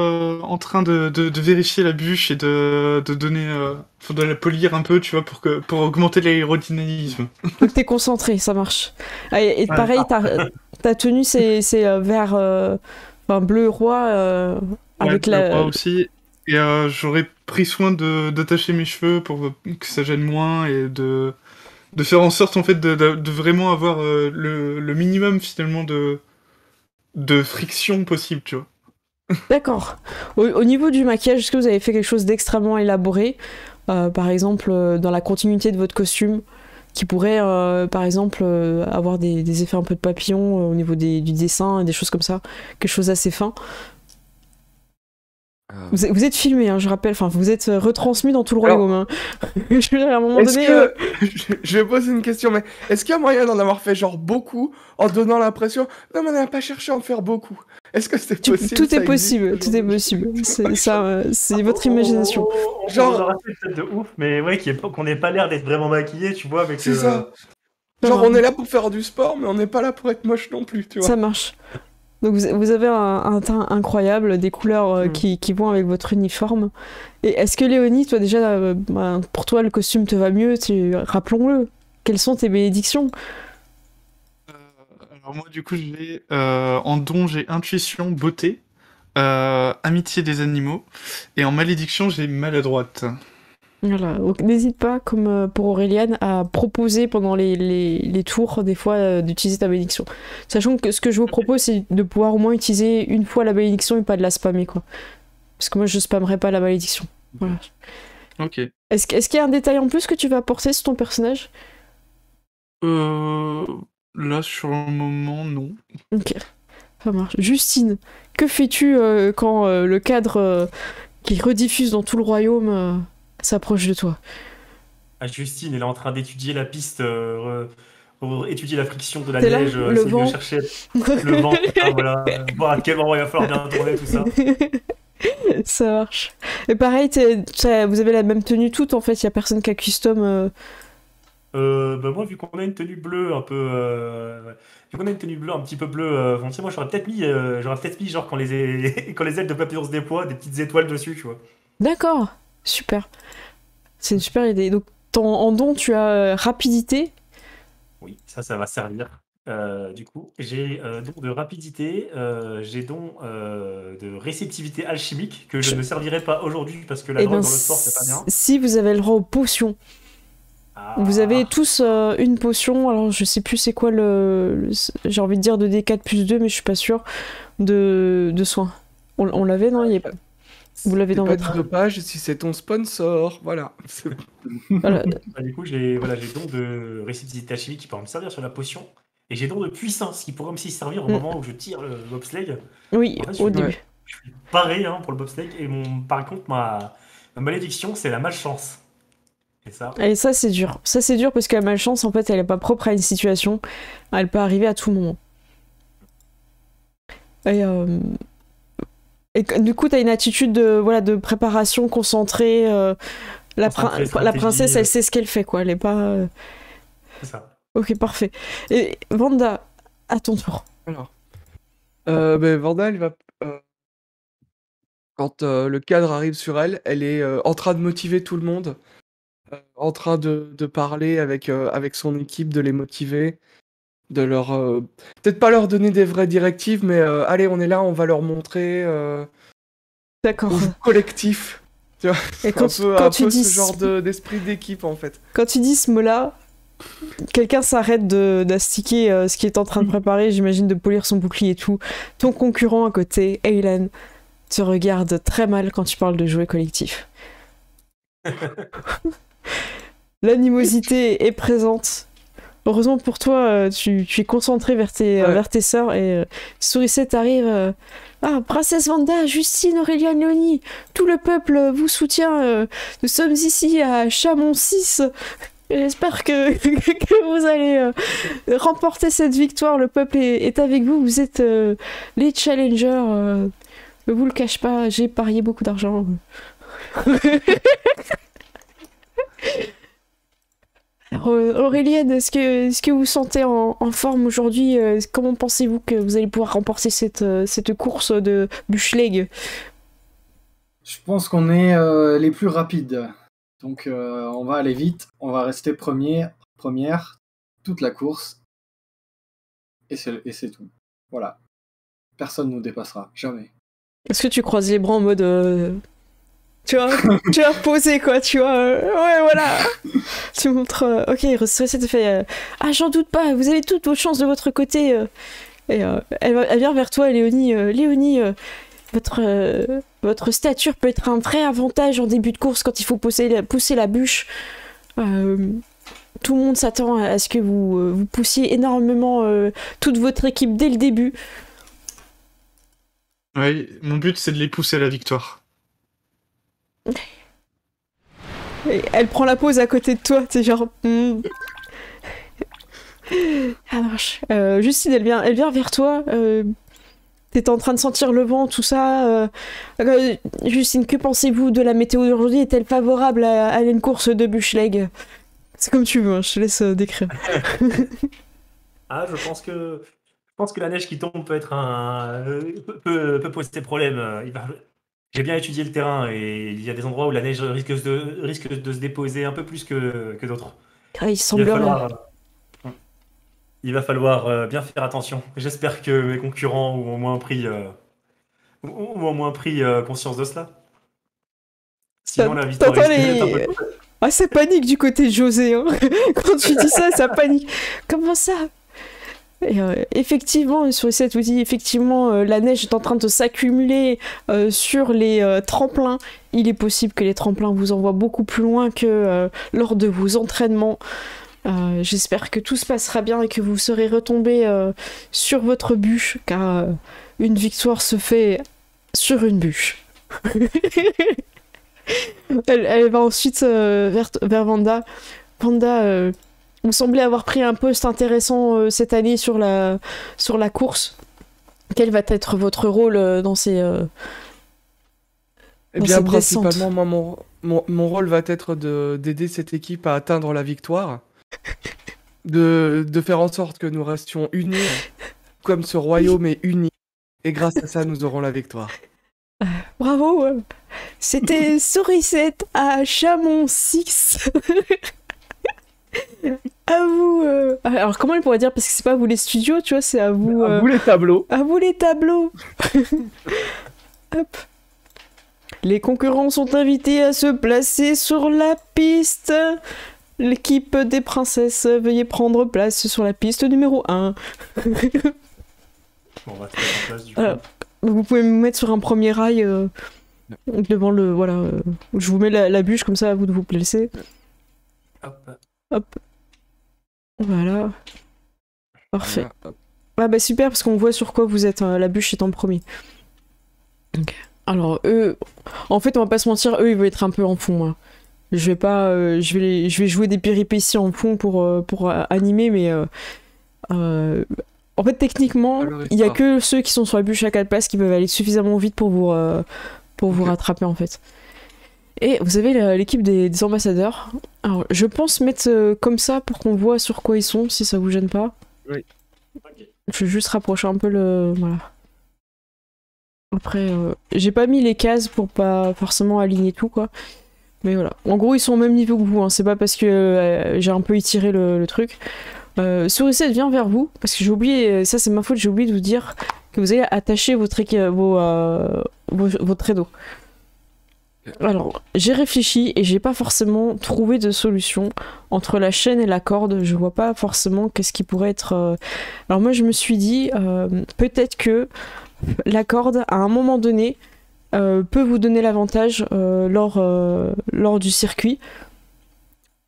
en train de vérifier la bûche et de donner, enfin, de la polir un peu, tu vois, pour augmenter l'aérodynamisme. Donc t'es concentré, ça marche. Ah, et pareil, ta tenue c'est vert, enfin bleu roi avec Ouais, la. moi aussi. Et j'aurais pris soin d'attacher mes cheveux pour que ça gêne moins et de faire en sorte en fait de vraiment avoir le minimum finalement de friction possible, tu vois. D'accord. Au niveau du maquillage, est-ce que vous avez fait quelque chose d'extrêmement élaboré, par exemple dans la continuité de votre costume, qui pourrait, par exemple, avoir des effets un peu de papillon au niveau du dessin et des choses comme ça, quelque chose d'assez fin. Vous êtes filmé, hein, je rappelle, enfin vous êtes retransmis dans tout le royaume. Hein. Je veux dire, à un moment Est-ce donné. que... Je vais poser une question, mais est-ce qu'il y a moyen d'en avoir fait genre beaucoup en donnant l'impression non, mais on n'a pas cherché à en faire beaucoup. Est-ce que c'est possible? Tout ça est possible, existe, tout est possible. C'est ça, c'est votre imagination. Genre... On aura fait peut-être de ouf, mais ouais, qu'on n'ait pas l'air d'être vraiment maquillé, tu vois, avec... C'est ça. Genre on est là pour faire du sport, mais on n'est pas là pour être moche non plus, tu vois. Ça marche. Donc vous avez un teint incroyable, des couleurs qui vont avec votre uniforme. Et est-ce que Léonie, toi déjà, pour toi le costume te va mieux, rappelons-le. Quelles sont tes bénédictions? Alors moi du coup en don j'ai intuition, beauté, amitié des animaux, et en malédiction j'ai maladroite. Voilà, donc n'hésite pas, comme pour Auréliane, à proposer pendant les tours, des fois, d'utiliser ta bénédiction. Sachant que ce que je vous propose, c'est de pouvoir au moins utiliser une fois la bénédiction et pas de la spammer, quoi. Parce que moi, je spammerai pas la malédiction. Voilà. Ok. Est-ce qu'il y a un détail en plus que tu vas apporter sur ton personnage? Là, sur le moment, non. Ok, ça marche. Justine, que fais-tu quand le cadre qui rediffuse dans tout le royaume s'approche de toi? Ah, Justine, elle est en train d'étudier la piste, étudier la friction de la T'es là, neige, le essayer vent. de chercher le vent, voilà, voir à quel moment il va falloir bien tourner, tout ça. Ça marche. Et pareil, vous avez la même tenue toute, en fait, il y a personne qui a custom. Bah moi, vu qu'on a une tenue bleue un peu, vu qu'on a une tenue bleue un petit peu bleue foncé, moi j'aurais peut-être mis genre quand quand les ailes de papillon se déploient, des petites étoiles dessus, tu vois. D'accord, super. C'est une super idée. Donc, en don, tu as rapidité. Oui, ça va servir. Du coup, j'ai don de rapidité, j'ai don de réceptivité alchimique que je ne servirai pas aujourd'hui parce que la Et drogue ben, dans le sport c'est pas bien. si vous avez le droit aux potions, vous avez Ah, tous une potion. Alors, je sais plus c'est quoi j'ai envie de dire de D4 plus 2, mais je suis pas sûre. De soins. On l'avait, non? Vous l'avez dans pas votre. de page si c'est ton sponsor, voilà. Voilà. bah, du coup, j'ai don de réceptivité alchimique qui pourra me servir sur la potion. Et j'ai don de puissance qui pourra aussi servir au moment où je tire le bobsleigh. Oui, En fait, au début. je suis paré pour le bobsleigh. Et par contre, ma malédiction, c'est la malchance. Et ça, Et ça, c'est dur. Ça, c'est dur parce que la malchance, en fait, elle est pas propre à une situation. Elle peut arriver à tout moment. Et du coup, t'as une attitude de préparation concentrée. La stratégie, princesse, elle sait ce qu'elle fait, quoi. Elle est pas. c'est ça. Ok, parfait. Et Vanda, à ton tour. Alors, Vanda, elle va... quand le cadre arrive sur elle, elle est en train de motiver tout le monde, en train de parler avec son équipe, de les motiver, de leur... peut-être pas leur donner des vraies directives, mais allez, on est là, on va leur montrer D'accord. au collectif. Tu vois, Et quand un tu peu dis ce genre d'esprit d'équipe, en fait. Quand tu dis ce mot-là, quelqu'un s'arrête d'astiquer ce qu'il est en train de préparer, j'imagine de polir son bouclier et tout. Ton concurrent à côté, Aylan, te regarde très mal quand tu parles de jouer collectif. L'animosité est présente. Heureusement pour toi, tu es concentré vers tes sœurs et Sourisette arrive. Ah, Princesse Vanda, Justine, Auréliane, Léonie, tout le peuple vous soutient. Nous sommes ici à Chamon 6. J'espère que vous allez remporter cette victoire. Le peuple est avec vous. Vous êtes les challengers. Ne vous le cache pas, j'ai parié beaucoup d'argent. Alors, Aurélienne, est-ce que vous sentez en forme aujourd'hui? Comment pensez-vous que vous allez pouvoir remporter cette course de Bushleg? Je pense qu'on est les plus rapides. Donc on va aller vite, on va rester première, toute la course. Et c'est tout. Voilà. Personne ne nous dépassera, jamais. Est-ce que tu croises les bras en mode tu vas poser quoi, tu vois. Ouais, voilà. Tu montres. Ok, Suicide te fait. Ah, j'en doute pas, vous avez toutes vos chances de votre côté. Et elle vient vers toi, Léonie. Léonie, votre stature peut être un vrai avantage en début de course quand il faut pousser la bûche. Tout le monde s'attend à ce que vous poussiez énormément toute votre équipe dès le début. Oui, mon but c'est de les pousser à la victoire. Et elle prend la pause à côté de toi, c'est genre. Ça marche. Justine, elle vient vers toi. T'es en train de sentir le vent, tout ça. Justine, que pensez-vous de la météo d'aujourd'hui? Est-elle favorable à aller une course de Bushleg? C'est comme tu veux, hein, je te laisse décrire. Ah, je pense que la neige qui tombe peut être peut poser problème. J'ai bien étudié le terrain et il y a des endroits où la neige risque de se déposer un peu plus que d'autres. Ah, il semblerait. Il va falloir bien faire attention. J'espère que mes concurrents ont au moins pris conscience de cela. Sinon, la victoire T'entends risque d'être un peu... Ah, ça panique du côté de José, hein. Quand tu dis ça, ça panique. Comment ça? Et effectivement, sur les 7 vous dit effectivement la neige est en train de s'accumuler sur les tremplins. Il est possible que les tremplins vous envoient beaucoup plus loin que lors de vos entraînements. J'espère que tout se passera bien et que vous serez retombé sur votre bûche, car une victoire se fait sur une bûche. Elle va ensuite vers Vanda. Vanda, vous semblez avoir pris un poste intéressant cette année sur la course. Quel va être votre rôle dans ces Eh bien, principalement, moi, mon rôle va être d'aider cette équipe à atteindre la victoire, de faire en sorte que nous restions unis, comme ce royaume est uni, et grâce à ça, nous aurons la victoire. Bravo, c'était Soricette à Chamon 6. À vous. Alors comment elle pourrait dire, parce que c'est pas à vous les studios, tu vois, c'est à vous. À vous les tableaux. À vous les tableaux. Hop. Les concurrents sont invités à se placer sur la piste. L'équipe des princesses, veuillez prendre place sur la piste numéro 1. Bon, on va se mettre en place du coup. Vous pouvez me mettre sur un premier rail devant le... Voilà. Je vous mets la bûche, comme ça à vous de vous placer. Hop. Hop. Voilà. Parfait. Voilà. Ah bah super, parce qu'on voit sur quoi vous êtes. La bûche est en premier. Okay. Alors eux... En fait, on va pas se mentir, eux, ils vont être un peu en fond. Hein. Je vais pas... je vais jouer des péripéties en fond pour animer, mais... En fait, techniquement, il y a que ceux qui sont sur la bûche à 4 places qui peuvent aller suffisamment vite pour vous rattraper, en fait. Et vous avez l'équipe des ambassadeurs. Alors, je pense mettre comme ça pour qu'on voit sur quoi ils sont, si ça vous gêne pas. Oui. Okay. Je vais juste rapprocher un peu le... Voilà. Après, j'ai pas mis les cases pour pas forcément aligner tout, quoi. Mais voilà. En gros, ils sont au même niveau que vous, hein. C'est pas parce que j'ai un peu étiré le truc. Sourisette vient vers vous, parce que j'ai oublié, ça c'est ma faute, j'ai oublié de vous dire que vous allez attacher vos traîneaux. Alors, j'ai réfléchi et j'ai pas forcément trouvé de solution entre la chaîne et la corde. Je vois pas forcément qu'est-ce qui pourrait être... Alors moi je me suis dit, peut-être que la corde, à un moment donné, peut vous donner l'avantage lors du circuit.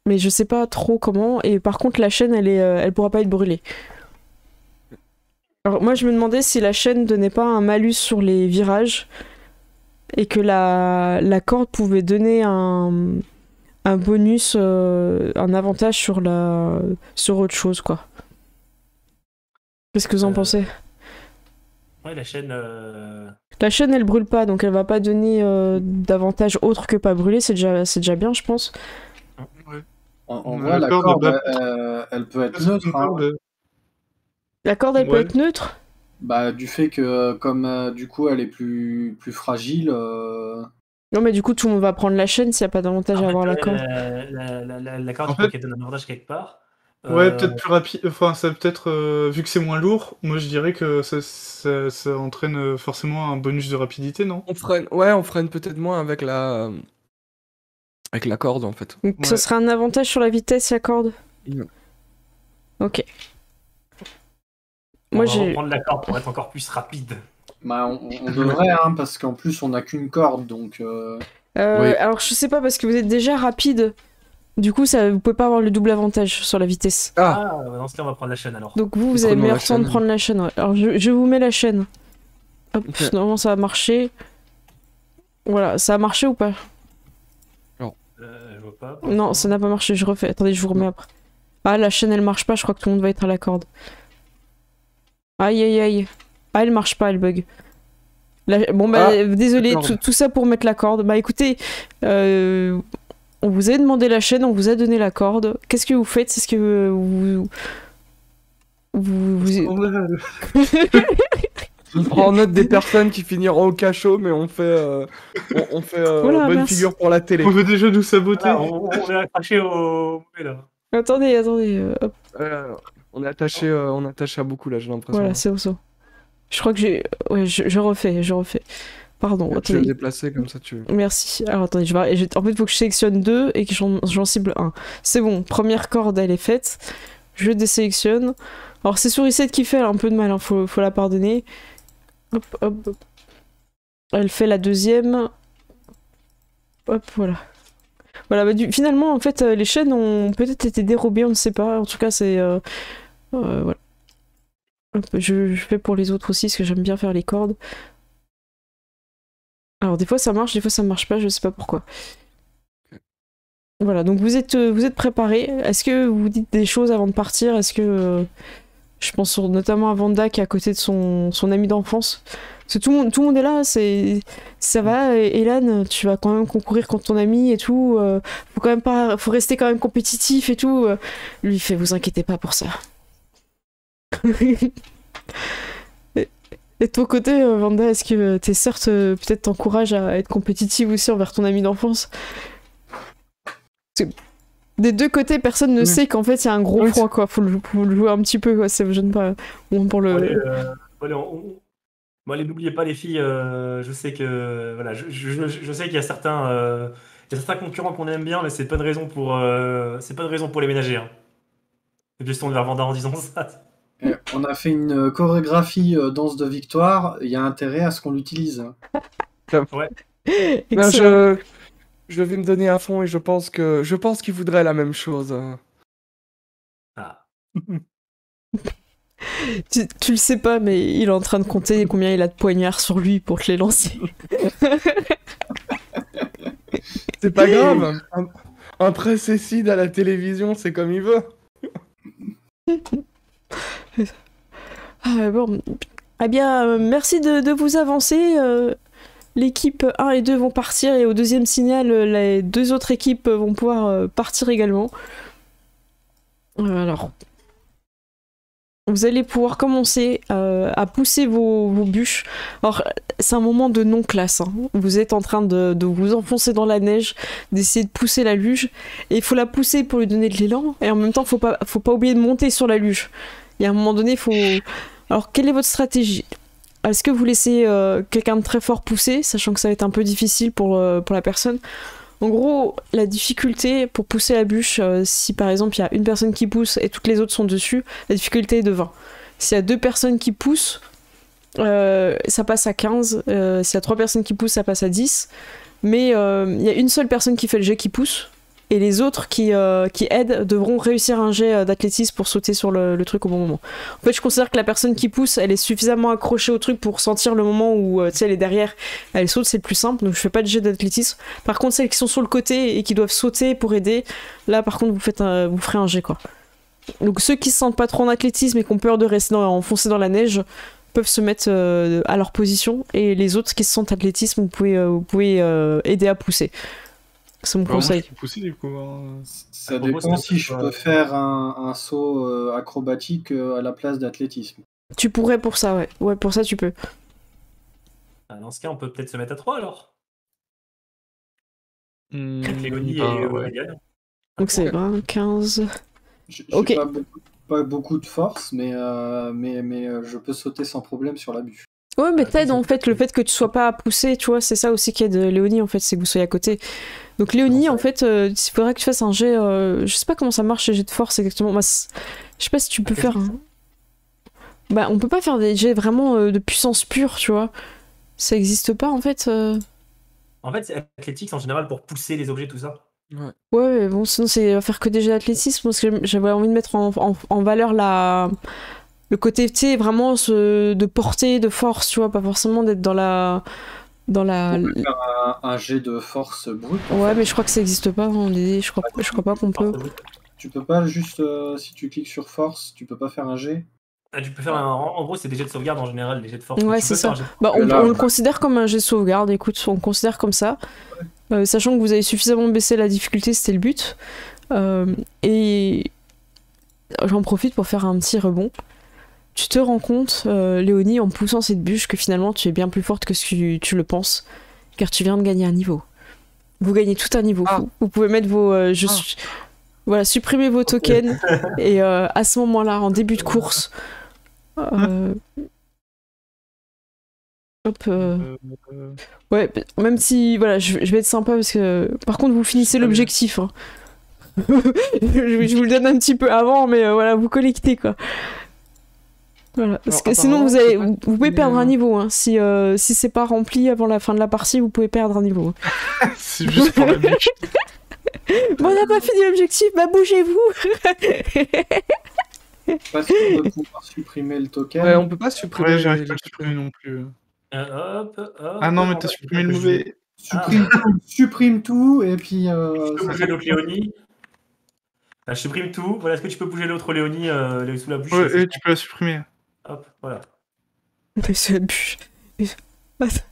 Mais je sais pas trop comment, et par contre la chaîne elle pourra pas être brûlée. Alors moi je me demandais si la chaîne donnait pas un malus sur les virages et que la corde pouvait donner un bonus, un avantage sur autre chose, quoi. Qu'est-ce que vous en pensez? Ouais, la chaîne... La chaîne elle brûle pas, donc elle va pas donner d'avantage autre que pas brûler, c'est déjà bien, je pense. Ouais. En vrai, la corde, elle peut être neutre. Hein. La corde, elle peut être neutre? Bah, du fait que, comme du coup, elle est plus fragile. Non, mais du coup, tout le monde va prendre la chaîne s'il n'y a pas d'avantage à avoir la corde. La corde, je crois qu'elle donne un avantage quelque part. Ouais, peut-être plus rapide. Enfin, ça peut-être vu que c'est moins lourd. Moi, je dirais que ça entraîne forcément un bonus de rapidité, non? On freine peut-être moins avec la corde en fait. Donc ça Ouais. sera un avantage sur la vitesse, la corde. Mm. Ok. On Moi va j'ai. reprendre la corde pour être encore plus rapide. Bah, on devrait, hein, parce qu'en plus, on n'a qu'une corde, donc... Oui. Alors je sais pas parce que vous êtes déjà rapide. Du coup, ça, vous pouvez pas avoir le double avantage sur la vitesse. Ah, Dans ce cas, on va prendre la chaîne alors. Donc vous C'est avez trop meilleur la temps de chaîne. prendre la chaîne. Ouais. Alors je vous mets la chaîne. Hop, Ok. normalement ça va marcher. Voilà, ça a marché ou pas? Je vois pas. pour Non, l'instant. ça n'a pas marché, je refais. Attendez, je vous remets après. Ah, la chaîne elle marche pas, je crois que tout le monde va être à la corde. Aïe aïe aïe. Ah, elle marche pas, elle bug. Bon bah, désolé, la corde. tout ça pour mettre la corde. Bah écoutez, on vous a demandé la chaîne, on vous a donné la corde. Qu'est-ce que vous faites? C'est ce que vous... Scandale. On prend note des personnes qui finiront au cachot, mais on fait Voilà, bonne mince. figure pour la télé. On veut déjà nous saboter. Voilà, on est accroché au mauvais là. Attendez, hop, On est attaché à beaucoup là, j'ai l'impression. voilà, c'est ça. Je crois que j'ai... Ouais, je refais. Pardon, Tu vas attendez. déplacer comme ça, tu. Merci. Alors attendez, en fait, il faut que je sélectionne 2 et que j'en cible 1. C'est bon, première corde, elle est faite. Je désélectionne. Alors c'est souris 7 qui fait elle a un peu de mal, hein, faut la pardonner. Hop, hop. Elle fait la deuxième. Hop, voilà. Voilà, bah, finalement, en fait, les chaînes ont peut-être été dérobées, on ne sait pas. En tout cas, c'est... voilà. Hop, je fais pour les autres aussi, parce que j'aime bien faire les cordes. Alors des fois ça marche, des fois ça marche pas, je sais pas pourquoi. Voilà, donc vous êtes préparés. Est-ce que vous dites des choses avant de partir? Est-ce que... je pense notamment à Vanda qui est à côté de son ami d'enfance. Parce que tout le monde est là, ça va, Elan, tu vas quand même concourir contre ton ami et tout. Faut quand même pas, faut rester quand même compétitif et tout. Lui il fait, vous inquiétez pas pour ça. Et de ton côté, Vanda, est-ce que tes sœurs peut-être t'encouragent à être compétitive aussi envers ton ami d'enfance? Des deux côtés, personne ne sait qu'en fait il y a un gros froid, quoi. Faut le jouer un petit peu, quoi. Ça me gêne pas. Bon, pour le... Bon, allez, n'oubliez pas les filles, je sais que voilà, je sais qu'il y a certains concurrents qu'on aime bien, mais c'est pas une raison pour les ménager. Hein. Je tourne vers Vanda en disant ça. On a fait une chorégraphie danse de victoire, il y a intérêt à ce qu'on l'utilise. Ouais. Non, je vais me donner à fond et je pense qu'il voudrait la même chose. Ah. Tu le sais pas, mais il est en train de compter combien il a de poignards sur lui pour te les lancer. C'est pas grave. Un pressicide à la télévision, c'est comme il veut. Ah, bon. Eh bien, merci de vous avancer. L'équipe 1 et 2 vont partir et au deuxième signal, les deux autres équipes vont pouvoir partir également. Alors, vous allez pouvoir commencer à pousser vos bûches. Alors, c'est un moment de non-classe. Hein. Vous êtes en train de vous enfoncer dans la neige, d'essayer de pousser la luge. Et il faut la pousser pour lui donner de l'élan. Et en même temps, faut pas oublier de monter sur la luge. Il y a un moment donné, il faut... Alors, quelle est votre stratégie ? Est-ce que vous laissez quelqu'un de très fort pousser, sachant que ça va être un peu difficile pour la personne ? En gros, la difficulté pour pousser la bûche, si par exemple il y a une personne qui pousse et toutes les autres sont dessus, la difficulté est de 20. S'il y a 2 personnes qui poussent, ça passe à 15. S'il y a 3 personnes qui poussent, ça passe à 10. Mais il y a une seule personne qui fait le jet qui pousse. Et les autres qui aident devront réussir un jet d'athlétisme pour sauter sur le truc au bon moment. En fait, je considère que la personne qui pousse, elle est suffisamment accrochée au truc pour sentir le moment où elle est derrière, elle saute, c'est le plus simple, donc je fais pas de jet d'athlétisme. Par contre, celles qui sont sur le côté et qui doivent sauter pour aider, là par contre vous ferez un jet, quoi. Donc ceux qui se sentent pas trop en athlétisme et qui ont peur de rester enfoncés dans la neige peuvent se mettre à leur position, et les autres qui se sentent athlétisme, vous pouvez aider à pousser. C'est mon conseil. Je peux pousser du coup. Hein. Ça dépend si je peux faire un saut acrobatique à la place d'athlétisme. Tu pourrais pour ça, ouais. Ouais, pour ça tu peux. Dans ce cas, on peut peut-être se mettre à 3 alors. Mmh, Clégonie et ouais. Aurélien. Donc c'est 20, 15, J'ai Ok. pas beaucoup de force, mais je peux sauter sans problème sur la bûche. Ouais, mais Ah, t'aides c'est en fait, le fait que tu sois pas poussé, tu vois, c'est ça aussi qui aide Léonie en fait, c'est que vous soyez à côté. Donc Léonie, Non, en fait, il faudrait que tu fasses un jet. Je sais pas comment ça marche, les jets de force exactement. Moi, je sais pas si tu peux faire un. Bah, on peut pas faire des jets vraiment de puissance pure, tu vois. Ça existe pas en fait. En fait, c'est athlétique en général pour pousser les objets, tout ça. Ouais, mais bon, sinon c'est faire que des jets d'athlétisme parce que j'avais envie de mettre en valeur le côté, tu sais, vraiment de portée, de force, tu vois, pas forcément d'être dans la. On peut faire un jet de force brute. En Ouais, fait. mais je crois que ça existe pas en DD, je crois pas qu'on peut. Tu peux pas juste, si tu cliques sur force, tu peux pas faire un jet. Ah, tu peux faire en gros, c'est des jets de sauvegarde en général, des jets de force. Ouais, Tu c'est peux faire ça. un jet de Bah, Et là, on le ouais. considère comme un jet de sauvegarde, écoute, on le considère comme ça. Sachant que vous avez suffisamment baissé la difficulté, c'était le but. Et j'en profite pour faire un petit rebond. Tu te rends compte, Léonie, en poussant cette bûche, que finalement tu es bien plus forte que ce que tu le penses, car tu viens de gagner un niveau. Vous gagnez tout un niveau. Ah. Vous pouvez mettre vos... Voilà, supprimer vos tokens, et à ce moment-là, en début de course... Hop, ouais, même si, voilà, je vais être sympa parce que, par contre, vous finissez l'objectif. Hein. Je vous le donne un petit peu avant, mais voilà, vous collectez quoi. Voilà. Parce que sinon, vous pouvez perdre un niveau. Hein. Si c'est pas rempli avant la fin de la partie, vous pouvez perdre un niveau. C'est juste pour la bûche. Bon, on n'a pas fini l'objectif, bah bougez-vous. Pas sûr de pouvoir supprimer le token. Ouais, on peut pas supprimer. Ouais, j'arrive les pas à le supprimer non plus. hop. Ah non, mais t'as supprimé le mauvais. Supprime tout et puis. Je peux bouger l'autre Léonie. Je supprime tout. Voilà, est-ce que tu peux bouger l'autre Léonie sous la bûche? Ouais, tu peux la supprimer. Hop, voilà. Mais c'est la bûche.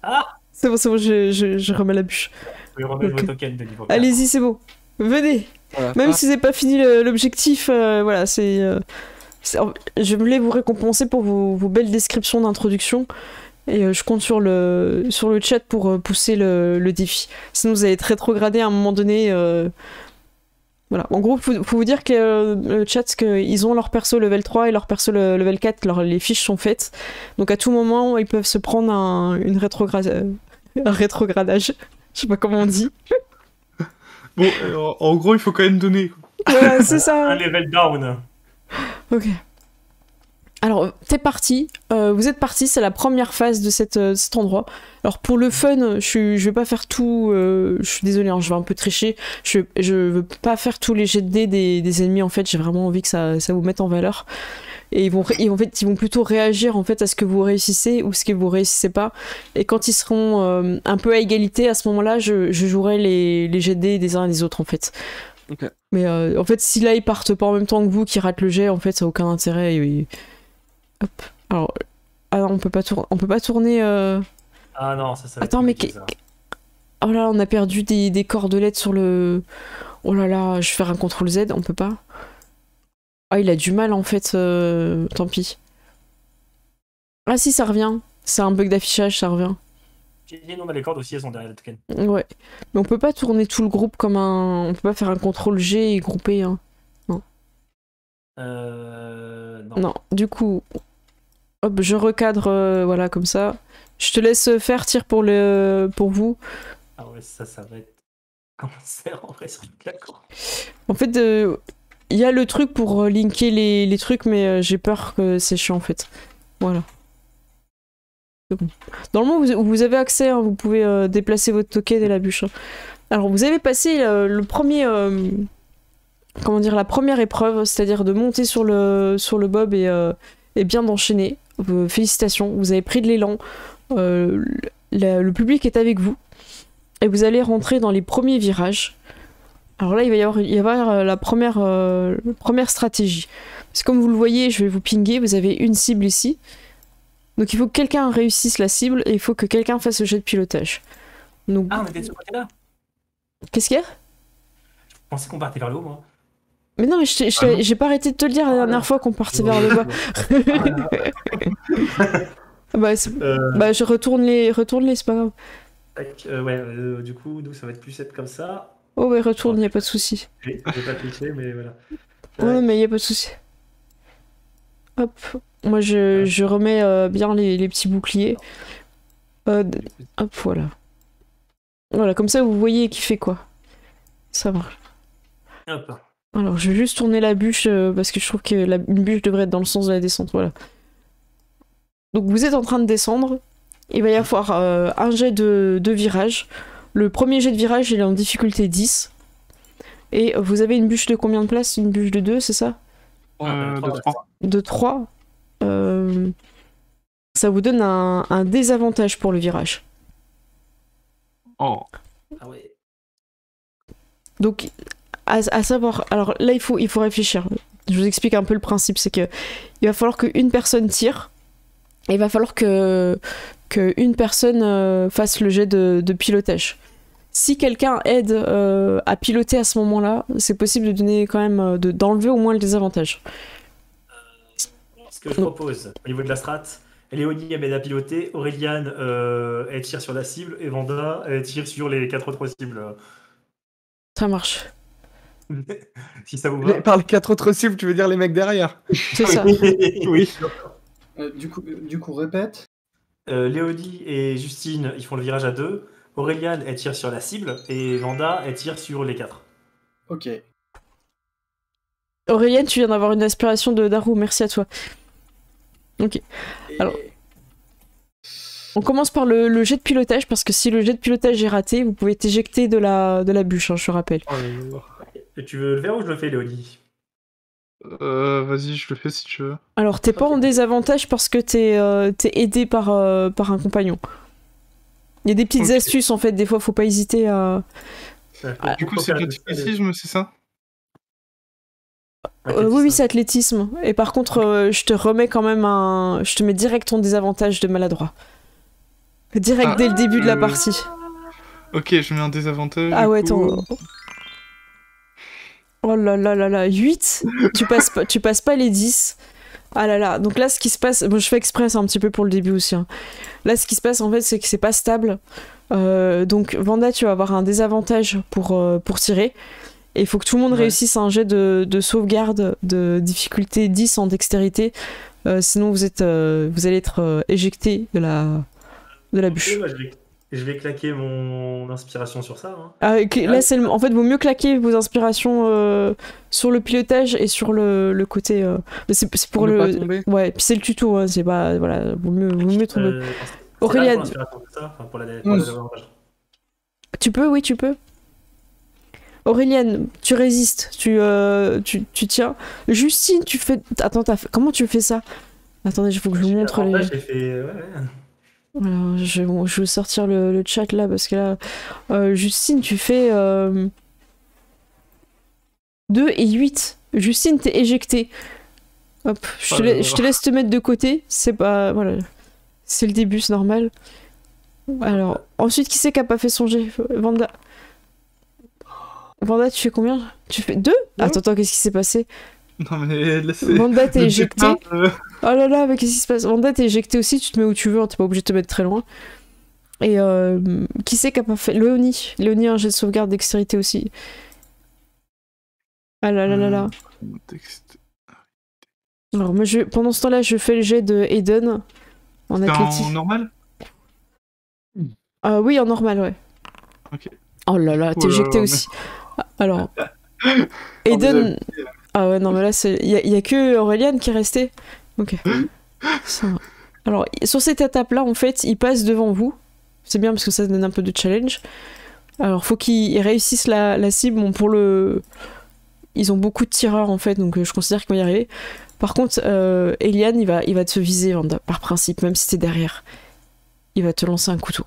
Ah, C'est bon, je remets la bûche. je vais remettre Ok. vos tokens de niveau 4. Allez-y, c'est bon. Venez. Voilà. Même Ah, si c'est pas fini l'objectif, voilà, je voulais vous récompenser pour vos belles descriptions d'introduction. Et je compte sur le chat pour pousser le défi. Sinon, vous allez être rétrogradé à un moment donné. Voilà. En gros, faut vous dire que le chat, ils ont leur perso level 3 et leur perso level 4, les fiches sont faites. Donc à tout moment, ils peuvent se prendre un rétrogradage. Je sais pas comment on dit. Bon, en gros, il faut quand même donner. Voilà, c'est ça. Un level down. Ok. Alors, t'es parti. Vous êtes parti. C'est la première phase de cet endroit. Alors, pour le fun, je vais pas faire tout. Je suis désolée, hein, je vais un peu tricher. Je veux pas faire tous les jets de dés des ennemis. En fait, j'ai vraiment envie que ça vous mette en valeur. Et ils vont plutôt réagir en fait à ce que vous réussissez ou ce que vous réussissez pas. Et quand ils seront un peu à égalité, à ce moment-là, je jouerai les jets de dés des uns et des autres en fait. Ok. Mais en fait, si là ils partent pas en même temps que vous, qui ratent le jet, en fait, ça a aucun intérêt. Hop. Alors, non, on peut pas tourner. Ah non, ça va Attends, être mais compliqué, ça. oh là, on a perdu des cordelettes sur le. Oh là là, je vais faire un CTRL Z, on peut pas. Ah, il a du mal en fait. Tant pis. Ah si, ça revient. C'est un bug d'affichage, ça revient. Non, mais les cordes aussi, elles sont derrière le token. Ouais. Mais on peut pas tourner tout le groupe comme un. On peut pas faire un CTRL G et grouper. Hein. Non. Non, du coup. Hop, je recadre, voilà, comme ça. Je te laisse faire, tire pour vous. Ah ouais, ça va être cancer en vrai sur toute la corde. En fait, il y a le truc pour linker les trucs, mais j'ai peur que c'est chiant en fait. Voilà. C'est bon. Normalement, vous avez accès, hein, vous pouvez déplacer votre token et la bûche. Hein. Alors, vous avez passé le premier. Comment dire, la première épreuve, c'est-à-dire de monter sur le bob et bien d'enchaîner. Félicitations, vous avez pris de l'élan. Le public est avec vous. Et vous allez rentrer dans les premiers virages. Alors là, il va y avoir la première stratégie. Parce que comme vous le voyez, je vais vous pinguer, vous avez une cible ici. Donc il faut que quelqu'un réussisse la cible et il faut que quelqu'un fasse le jet de pilotage. Donc, Ah, on était de ce côté-là. qu'est-ce qu'il y a ? Je pensais qu'on partait vers le haut, moi. Mais non, mais j'ai pas arrêté de te le dire la dernière fois qu'on partait vers le bas. Bah, je retourne les, c'est pas grave. Du coup, nous, ça va être plus 7 comme ça. Oh ouais, retourne, y a pas de souci. J'ai pas cliqué, mais voilà. Ouais, mais y a pas de souci. Hop, moi je remets bien les petits boucliers. Hop, voilà. Voilà, comme ça vous voyez qui fait quoi. Ça marche. Hop. Alors je vais juste tourner la bûche parce que je trouve que une bûche devrait être dans le sens de la descente. Voilà. Donc vous êtes en train de descendre. Il va y avoir un jet de virage. Le premier jet de virage il est en difficulté 10. Et vous avez une bûche de combien de places? Une bûche de 2, c'est ça? De 3. De 3. Ça vous donne un désavantage pour le virage. Oh. Ah ouais. Donc, à savoir... Alors là, il faut réfléchir. Je vous explique un peu le principe. C'est que il va falloir qu'une personne tire. Et il va falloir que une personne fasse le jet de pilotage. Si quelqu'un aide à piloter à ce moment-là, c'est possible de donner quand même... d'enlever au moins le désavantage. Ce que je propose, au niveau de la strat, Léonie elle m'aide à piloter, Aureliane elle tire sur la cible, et Vanda elle tire sur les 4 autres cibles. Ça marche. Si ça vous va. Par les 4 autres cibles, tu veux dire les mecs derrière? C'est ça. Oui. Du coup, répète. Léonie et Justine, ils font le virage à 2. Aureliane, elle tire sur la cible. Et Vanda, elle tire sur les 4. Ok. Aurélien, tu viens d'avoir une inspiration de Darou, merci à toi. Ok. Alors, on commence par le jet de pilotage, parce que si le jet de pilotage est raté, vous pouvez t'éjecter de la bûche, hein, je te rappelle. Et tu veux le faire ou je le fais, Léonie? Vas-y, je le fais si tu veux. Alors, t'es pas en désavantage parce que t'es aidé par un compagnon. Il y a des petites astuces, en fait, des fois, faut pas hésiter à... Du coup, c'est l'athlétisme, c'est ça? Oui, c'est athlétisme. Et par contre, je te remets quand même je te mets direct ton désavantage de maladroit. Direct dès le début de la partie. Ok, je mets un désavantage. Ah ouais, du coup. attends. Oh là là là là, 8. Tu passes pas les 10. Ah là là, donc là ce qui se passe, bon je fais exprès, c'est un petit peu pour le début aussi. Hein. Là ce qui se passe en fait c'est que c'est pas stable. Donc Vanda tu vas avoir un désavantage pour tirer. Et il faut que tout le monde réussisse un jet de sauvegarde de difficulté 10 en dextérité. Sinon vous allez être éjecté de la bûche. Bah, je vais claquer mon inspiration sur ça. Hein. Là, en fait, vaut mieux claquer vos inspirations sur le pilotage et sur le côté. C'est pour ne pas tomber. Ouais, puis c'est le tuto, hein, c'est pas. Voilà, vaut mieux tomber. Aurélien, tu peux, oui, tu peux. Aurélienne, tu résistes, tu tiens. Justine, tu fais. Attends, comment tu fais ça? Attendez, il faut que je vous montre les. J'ai fait. Ouais. Alors, je vais sortir le chat là parce que là, Justine, tu fais 2 et 8. Justine, t'es éjectée. Hop, je te laisse te mettre de côté. C'est pas. Voilà. C'est le début, c'est normal. Alors, ensuite, qui c'est qui a pas fait son jet? Vanda. Vanda, tu fais combien? Tu fais 2? Attends, qu'est-ce qui s'est passé? Non mais laissez. Vanda, t'es éjecté. Oh là là, mais qu'est-ce qui se passe? Vanda, t'es éjecté aussi, tu te mets où tu veux, hein, t'es pas obligé de te mettre très loin. Et qui c'est qui a pas fait? Léonie. Léonie a un jet de sauvegarde dextérité aussi. Ah là là là là. Alors moi, pendant ce temps-là, je fais le jet de Eden en athlétisme. En normal? Oui, en normal, ouais. Ok. Oh là là, t'es éjecté aussi. Alors, Eden... Ah ouais, non, mais là, il y a que Aureliane qui est restée. Ok. Ça... Alors, sur cette étape-là, en fait, il passe devant vous. C'est bien parce que ça donne un peu de challenge. Alors, faut qu'ils réussissent la cible. Bon, ils ont beaucoup de tireurs, en fait, donc je considère qu'ils vont y arriver. Par contre, Eliane, il va te viser, par principe, même si t'es derrière. Il va te lancer un couteau.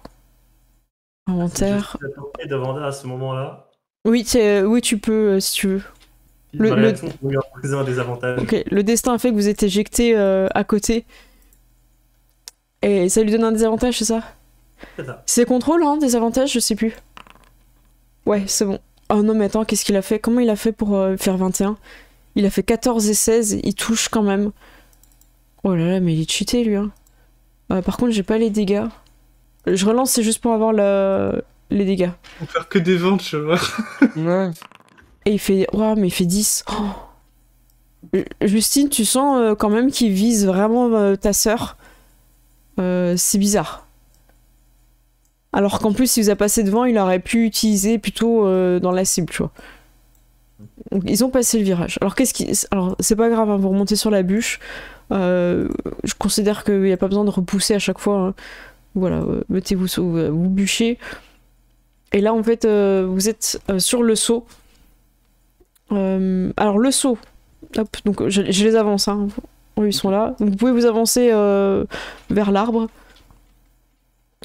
Inventaire. De Vanda à ce moment-là. Oui, tu peux, si tu veux. Un désavantage. Ok, le destin a fait que vous êtes éjecté à côté. Et ça lui donne un désavantage, c'est ça? C'est ça. C'est contrôle, hein, désavantage, je sais plus. Ouais, c'est bon. Oh non, mais attends, qu'est-ce qu'il a fait? Comment il a fait pour faire 21? Il a fait 14 et 16, il touche quand même. Oh là là, mais il est cheaté, lui. Hein. Par contre, j'ai pas les dégâts. Je relance, c'est juste pour avoir les dégâts. On va faire que des ventes, je vois. Ouais. Et il fait... Oh, mais il fait 10. Oh. Justine, tu sens quand même qu'il vise vraiment ta sœur. C'est bizarre. Alors qu'en plus, s'il vous a passé devant, il aurait pu utiliser plutôt dans la cible, tu vois. Donc, ils ont passé le virage. Alors, alors c'est pas grave, hein, vous remontez sur la bûche. Je considère qu'il n'y a pas besoin de repousser à chaque fois. Hein. Voilà, mettez-vous, vous bûchez. Et là, en fait, vous êtes sur le seau. Alors, le seau. Hop, donc je les avance. Hein. Ils sont là. Donc, vous pouvez vous avancer vers l'arbre.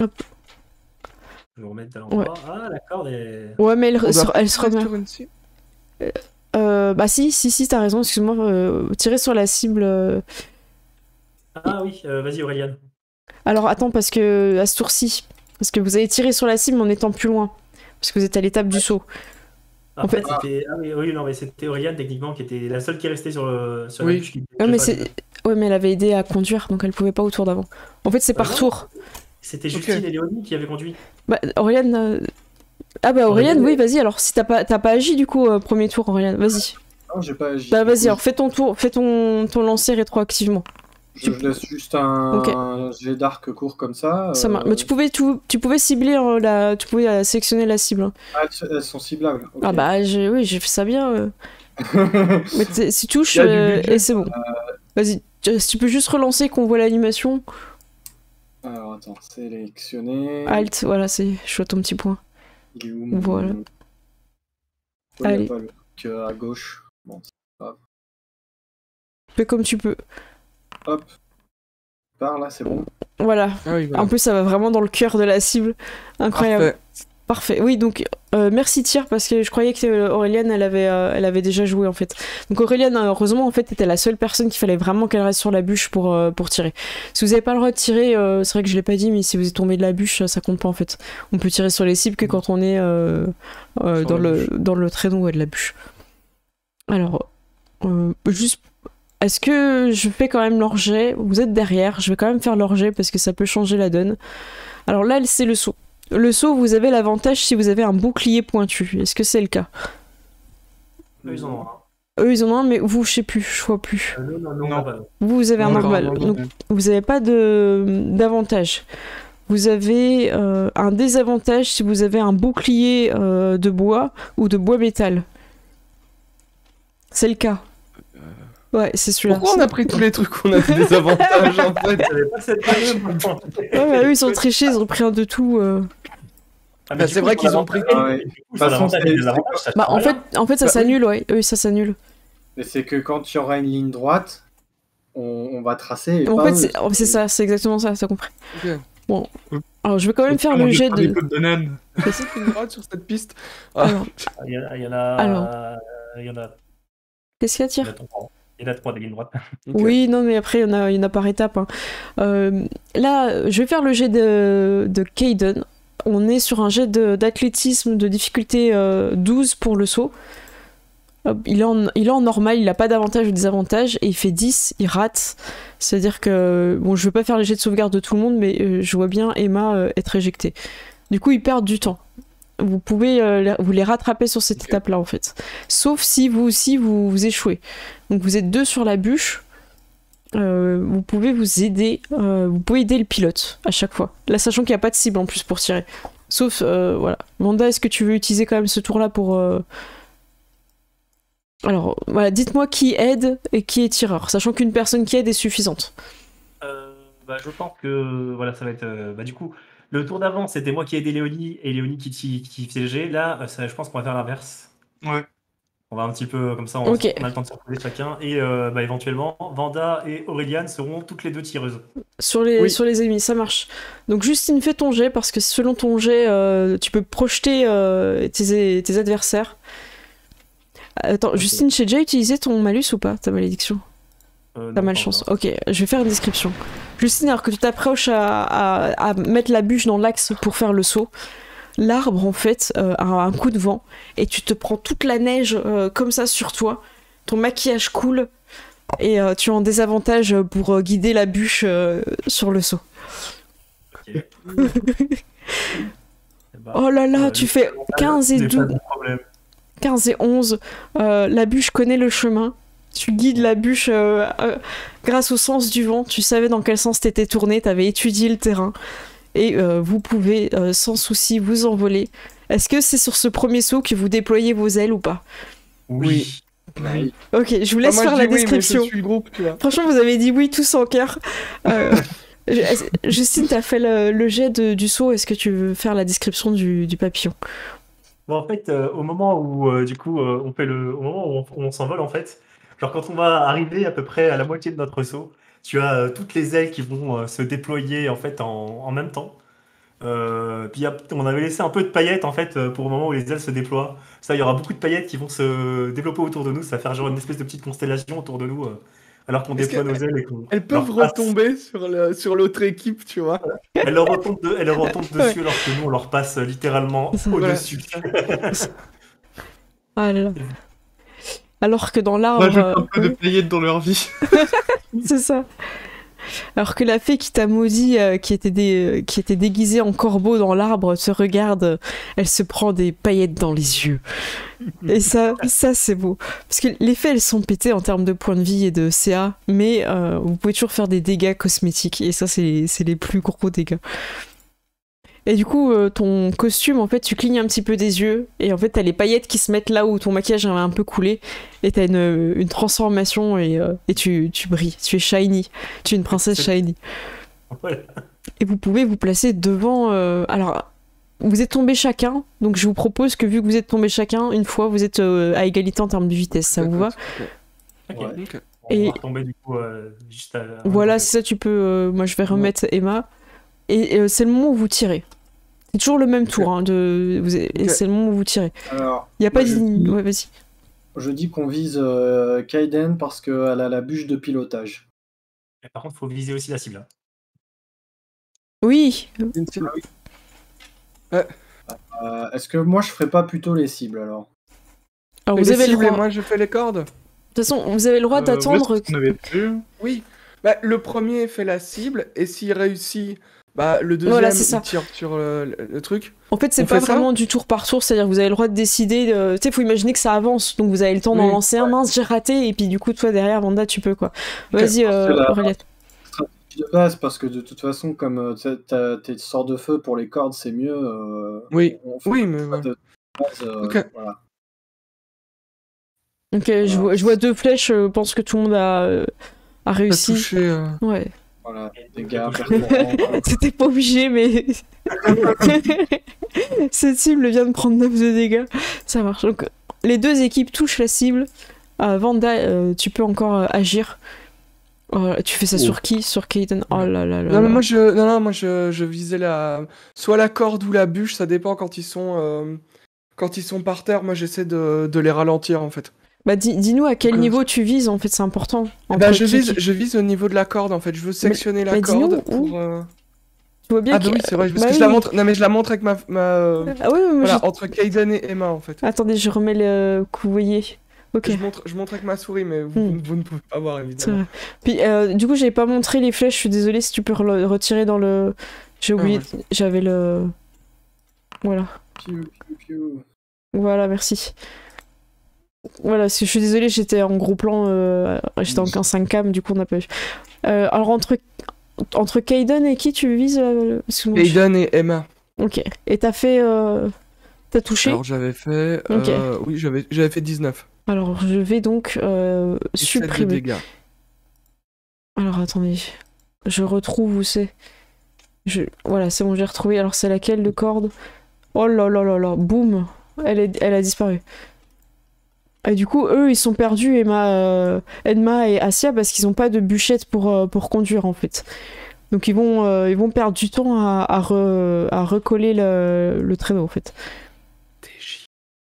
Hop. Je vais remettre à l'endroit. Ouais. Ah, d'accord. Ouais, mais elle On doit se remet. sur une cible. Bah si, t'as raison, excuse-moi. Tirer sur la cible. Ah oui, vas-y, Aurélien. Alors attends, parce que à ce tour-ci. Parce que vous avez tiré sur la cible en étant plus loin. Parce que vous êtes à l'étape du saut. En fait, c'était. Ah oui, non, mais c'était Aurélien, techniquement, qui était la seule qui est restée sur la Oui. bûche. Ouais, mais elle avait aidé à conduire, donc elle pouvait pas au tour d'avant. En fait, c'est par non. tour. C'était Justine et Léonie qui avaient conduit. Bah, Aurélien. Ah bah Aurélien, oui, vas-y, alors si t'as pas agi du coup, premier tour, Aurélien, vas-y. Non, j'ai pas agi. Bah vas-y, alors fais ton tour, fais ton lancer rétroactivement. Je laisse juste un jet d'arc court comme ça. Ça marche. Mais tu pouvais cibler, tu pouvais sélectionner la cible. Hein. Ah, elles sont ciblables. Ok. Ah bah oui, j'ai fait ça bien. Mais si tu touches, Il y a du budget. et c'est bon. Vas-y, si tu peux juste relancer qu'on voit l'animation. Alors attends, sélectionner. Alt, voilà, je suis à ton petit point. Il est où mon... Voilà. Il y a Allez. pas le truc à gauche. Bon, c'est pas grave. Fais comme tu peux. Hop. Par là, c'est bon. Voilà. Ah oui, voilà. En plus, ça va vraiment dans le cœur de la cible. Incroyable. Parfait. Oui, donc merci Tyr, parce que je croyais que Aurélien elle avait déjà joué en fait. Donc Aurélien, heureusement en fait, était la seule personne qu'il fallait vraiment qu'elle reste sur la bûche pour tirer. Si vous avez pas le droit de tirer, c'est vrai que je l'ai pas dit, mais si vous êtes tombé de la bûche, ça compte pas en fait. On peut tirer sur les cibles que quand on est dans le traîneau de la bûche. Alors, juste, est-ce que je fais quand même l'orget? Vous êtes derrière, je vais quand même faire l'orget parce que ça peut changer la donne. Alors là, c'est le saut. Le saut, vous avez l'avantage si vous avez un bouclier pointu. Est-ce que c'est le cas? Eux, ils en ont un. Eux, ils en ont un, mais vous, je sais plus, je vois plus. Non. Vous avez un normal. Donc, vous n'avez pas d'avantage. Vous avez un désavantage si vous avez un bouclier de bois ou de bois métal. C'est le cas. Ouais, c'est celui-là. Pourquoi on a pris tous les trucs qu'on a des avantages en fait? Ouais, bah, eux, ils ont triché, ils ont pris un de tout. Bah, c'est vrai qu'ils ont pris tout. Ouais. Bah, en fait, ça s'annule, ouais. Eux, ça s'annule. Mais c'est que quand il y aura une ligne droite, on va tracer. Et En pas fait, eux. c'est ça, c'est exactement ça, t'as compris. Ok. Bon. Alors, je vais quand même faire le jet Des de. pots de banane. C'est une droite sur cette piste. Alors, Il y en a. Alors. Il y en a. qu'est-ce qu'il y a, Tyr? Il y en a 3 des lignes droites. Ok. Oui, non, mais après, il y en a par étapes. Hein. Là, je vais faire le jet de Kaiden. On est sur un jet d'athlétisme de difficulté 12 pour le saut. Hop, il est en normal, il n'a pas d'avantage ou désavantage, et il fait 10, il rate. C'est-à-dire que, bon, je ne vais pas faire les jets de sauvegarde de tout le monde, mais je vois bien Emma être éjectée. Du coup, ils perdent du temps. Vous pouvez vous les rattraper sur cette étape-là, en fait. Sauf si vous aussi, vous échouez. Donc vous êtes 2 sur la bûche. Vous pouvez vous aider. Vous pouvez aider le pilote à chaque fois. Là, sachant qu'il n'y a pas de cible en plus pour tirer. Sauf, voilà. Vanda, est-ce que tu veux utiliser quand même ce tour-là pour... Alors, voilà, dites-moi qui aide et qui est tireur. Sachant qu'une personne qui aide est suffisante. Je pense que voilà, ça va être. Du coup, le tour d'avant, c'était moi qui ai aidé Léonie et Léonie qui faisait le jet. Là, je pense qu'on va faire l'inverse. Ouais. On va un petit peu comme ça, Ok. on a le temps de se reposer chacun. Et éventuellement, Vanda et Aurélien seront toutes les deux tireuses. Sur les ennemis, ça marche. Donc Justine, fais ton jet, parce que selon ton jet, tu peux projeter tes adversaires. Attends, Ok. Justine, j'ai déjà utilisé ton malus ou pas, ta malédiction? Non, T'as pas malchance. encore. Ok, je vais faire une description. Justine, alors que tu t'approches à mettre la bûche dans l'axe pour faire le saut, l'arbre, en fait, a un coup de vent, et tu te prends toute la neige comme ça sur toi. Ton maquillage coule, et tu es en désavantage pour guider la bûche sur le saut. Ok. Oh là là, tu fais 15 et 12. 15 et 11. La bûche connaît le chemin. Tu guides la bûche grâce au sens du vent. Tu savais dans quel sens t'étais tourné, t'avais étudié le terrain. Et vous pouvez sans souci vous envoler. Est-ce que c'est sur ce premier saut que vous déployez vos ailes ou pas? Oui. Ok, je vous laisse faire la description. Oui, mais je suis le groupe, tu vois. Franchement, vous avez dit oui tous en cœur. Justine, t'as fait le jet du saut. Est-ce que tu veux faire la description du papillon? Bon, en fait, au moment où du coup on fait au moment où on s'envole en fait, genre quand on va arriver à peu près à la moitié de notre saut, tu as toutes les ailes qui vont se déployer en fait en même temps. Puis on avait laissé un peu de paillettes en fait pour le moment où les ailes se déploient. Ça, il y aura beaucoup de paillettes qui vont se développer autour de nous. Ça va faire genre une espèce de petite constellation autour de nous alors qu'on Est-ce déploie nos ailes et qu'on Elles peuvent leur passe. retomber sur l'autre équipe, tu vois. Elles leur retombent dessus alors que nous on leur passe littéralement Voilà, au-dessus. c'est ça. Ah là là. Alors que dans Rajoute l'arbre, un peu de paillettes dans leur vie. c'est ça. Alors que la fée qui t'a maudit, qui était déguisée en corbeau dans l'arbre, te regarde, elle se prend des paillettes dans les yeux. Et ça c'est beau. Parce que les fées, elles sont pétées en termes de points de vie et de CA, mais vous pouvez toujours faire des dégâts cosmétiques, et ça, c'est les plus gros dégâts. Et du coup, ton costume, en fait, tu clignes un petit peu des yeux, et en fait, t'as les paillettes qui se mettent là où ton maquillage avait un peu coulé, et t'as une transformation, et tu brilles, tu es shiny, tu es une princesse shiny. Voilà. Et vous pouvez vous placer devant... alors, vous êtes tombés chacun, donc je vous propose que vu que vous êtes tombés chacun, une fois, vous êtes à égalité en termes de vitesse, ça vous va? Ok. Ouais. Ok. On Et- va retomber du coup juste à... Voilà, c'est ça, tu peux... moi, je vais remettre Emma. Et c'est le moment où vous tirez. C'est toujours le même tour, hein, et Ok. c'est le moment où vous tirez. Alors, Il n'y a pas moi, de... Ouais, vas-y. je dis qu'on vise Kaiden parce qu'elle a la bûche de pilotage. Par contre, il faut viser aussi la cible. Hein. Oui, Est-ce que moi je ferais pas plutôt les cibles alors? alors Mais vous les avez le cibles et droit... moi je fais les cordes. De toute façon, vous avez le droit d'attendre... Ouais, c'est ce qu'on avait prévu. Oui. Bah, le premier fait la cible et s'il réussit, bah, le deuxième Voilà, c'est ça. il tire sur le truc. En fait, c'est On pas fait ça vraiment du tour par tour, c'est-à-dire que vous avez le droit de décider... Tu sais, faut imaginer que ça avance, donc vous avez le temps d'en Oui. lancer un. Mince, j'ai raté, et puis du coup, toi, derrière, Vanda, tu peux, quoi. Ok. Vas-y, C'est la- Aurélia. De base, parce que de toute façon, comme t'as tes sorts de feu pour les cordes, c'est mieux. Oui. on fait Oui, mais ça voilà. de base, Ok. voilà. Ok, je vois deux flèches, je pense que tout le monde a T'as réussi. touché. Ouais. Voilà, Et dégâts, donc, perforants, C'était pas obligé, mais... Cette cible vient de prendre 9 de dégâts. Ça marche. Donc, les deux équipes touchent la cible. Vanda, tu peux encore agir. Tu fais ça sur qui? Sur Kaiden? Oh là là là Non, là. mais moi je visais soit la corde ou la bûche, ça dépend quand ils sont par terre. Moi j'essaie de les ralentir en fait. Bah, dis-nous à quel Donc, niveau tu vises, en fait, c'est important. Bah, Entre je qui- vise au niveau de la corde en fait. Je veux sectionner la mais dis-nous corde où. pour. Tu vois bien Ah bah que... oui, c'est vrai. Parce Bah que oui. je la montre. Non mais je la montre avec ma. Ah oui, mais Voilà, entre Kaiden et Emma en fait. Attendez, je remets le... que vous voyez. Ok. Je montre avec ma souris, mais vous ne pouvez pas voir C'est évidemment. vrai. Puis, du coup, j'avais pas montré les flèches, je suis désolée si tu peux retirer dans le... J'ai oublié, ouais. j'avais le... Voilà. piou, piou, piou. Voilà, merci. Voilà, je suis désolée, j'étais en gros plan, j'étais en 5 cam, du coup on n'a pas eu. Alors entre Kaiden et qui tu vises parce que moi, Kaiden et Emma. Ok. Et t'as fait... T'as touché? Alors j'avais fait. Ok. Oui, j'avais fait 19. Alors je vais donc Et 7 de supprimer. dégâts. Alors attendez, je retrouve où c'est. Voilà, c'est bon, j'ai retrouvé. Alors c'est laquelle de corde? Oh là là là là, boum, elle a disparu. Et du coup, eux, ils sont perdus, Edma et Asia, parce qu'ils n'ont pas de bûchette pour conduire, en fait. Donc ils vont perdre du temps à recoller le traîneau, en fait. TJ.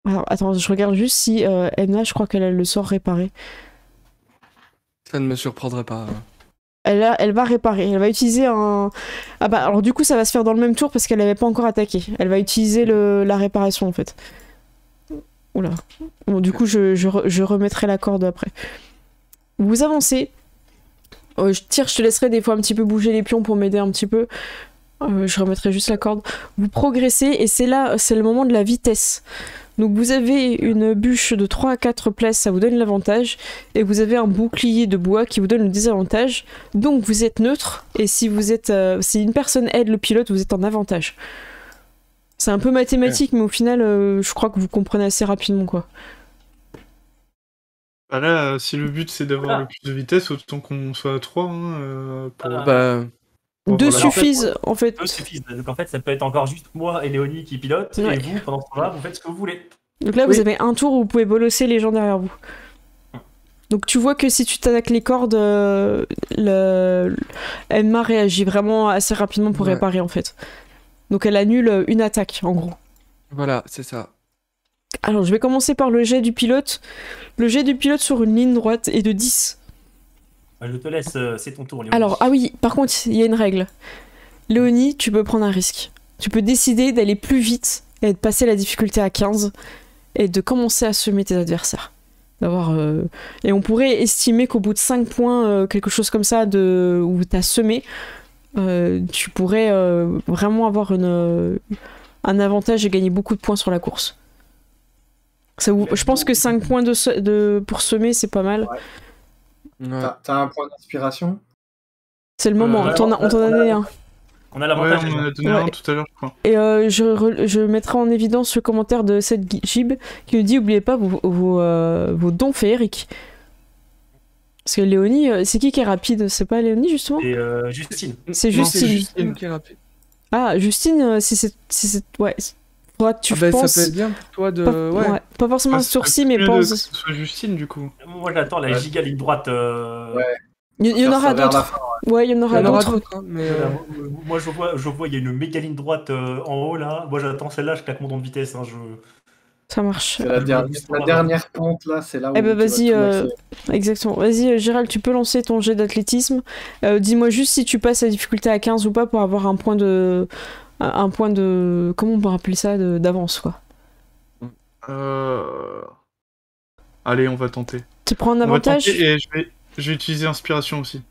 Alors, attends, je regarde juste si Edna, je crois qu'elle a le sort réparé. Ça ne me surprendrait pas. Elle va réparer, elle va utiliser un... Ah bah, alors du coup, ça va se faire dans le même tour, parce qu'elle n'avait pas encore attaqué. Elle va utiliser la réparation, en fait. Oula. Bon, du coup, je remettrai la corde après. Vous avancez. Je te laisserai des fois un petit peu bouger les pions pour m'aider un petit peu. Je remettrai juste la corde. Vous progressez et c'est là, c'est le moment de la vitesse. Donc vous avez une bûche de 3 à 4 places, ça vous donne l'avantage, et vous avez un bouclier de bois qui vous donne le désavantage, donc vous êtes neutre, et si vous êtes, si une personne aide le pilote, vous êtes en avantage. C'est un peu mathématique, mais au final, je crois que vous comprenez assez rapidement, quoi. Bah là, si le but c'est d'avoir le plus de vitesse, autant qu'on soit à 3. Hein, pour... Bah, Deux voilà. suffisent, en fait. Deux suffisent. Donc en fait, ça peut être encore juste moi et Léonie qui pilotent, Ouais. et vous, pendant ce temps-là, vous faites ce que vous voulez. Donc là, Oui. vous avez un tour où vous pouvez bolosser les gens derrière vous. Donc tu vois que si tu t'attaques les cordes, Emma réagit vraiment assez rapidement pour Ouais. réparer, en fait. Donc elle annule une attaque, en gros. voilà, c'est ça. Alors, je vais commencer par le jet du pilote. Le jet du pilote sur une ligne droite est de 10. Je te laisse, c'est ton tour, Léonie. Alors, ah oui, par contre, il y a une règle. Léonie, tu peux prendre un risque. Tu peux décider d'aller plus vite et de passer la difficulté à 15 et de commencer à semer tes adversaires. Et on pourrait estimer qu'au bout de 5 points, quelque chose comme ça, où tu as semé, tu pourrais vraiment avoir un avantage et gagner beaucoup de points sur la course. Je pense que 5 points pour semer, c'est pas mal. Ouais. T'as un point d'inspiration? C'est le moment, on t'en a donné un. On a Ouais, l'avantage. on en a donné Ouais. un tout à l'heure, je crois. Et je mettrai en évidence le commentaire de cette Gib qui nous dit: oubliez pas vos dons féeriques. Parce que Léonie, c'est qui est rapide? C'est pas Léonie, justement? Et Justine. C'est Non, Justine. c'est Justine qui est rapide. Ah, Justine, si c'est. Ouais. Faudra que tu Ah bah, penses. ça peut être bien pour toi de. Pas, Ouais. ouais, pas forcément Ah, un ce sourcil, serait mais mieux que pense. ce soit Justine, du coup. Moi, j'attends la Ouais. giga ligne droite. Ouais. Il y en Faire aura ça vers la d'autres. fin. Ouais, il y en Il y aura en aura d'autres. d'autres, hein, mais. Moi, je vois, il y a une méga ligne droite en haut là. Moi, j'attends celle-là, je claque mon don de vitesse. Hein, Ça marche. C'est la dernière pente là, c'est là où Eh ben, tu vas vas-y, tout maxer. Exactement. Vas-y, Gérald, tu peux lancer ton jet d'athlétisme. Dis-moi juste si tu passes la difficulté à 15 ou pas pour avoir un point de. Comment on peut rappeler ça? D'avance, quoi. Allez, on va tenter. Tu prends un On va avantage? tenter et je vais utiliser inspiration aussi.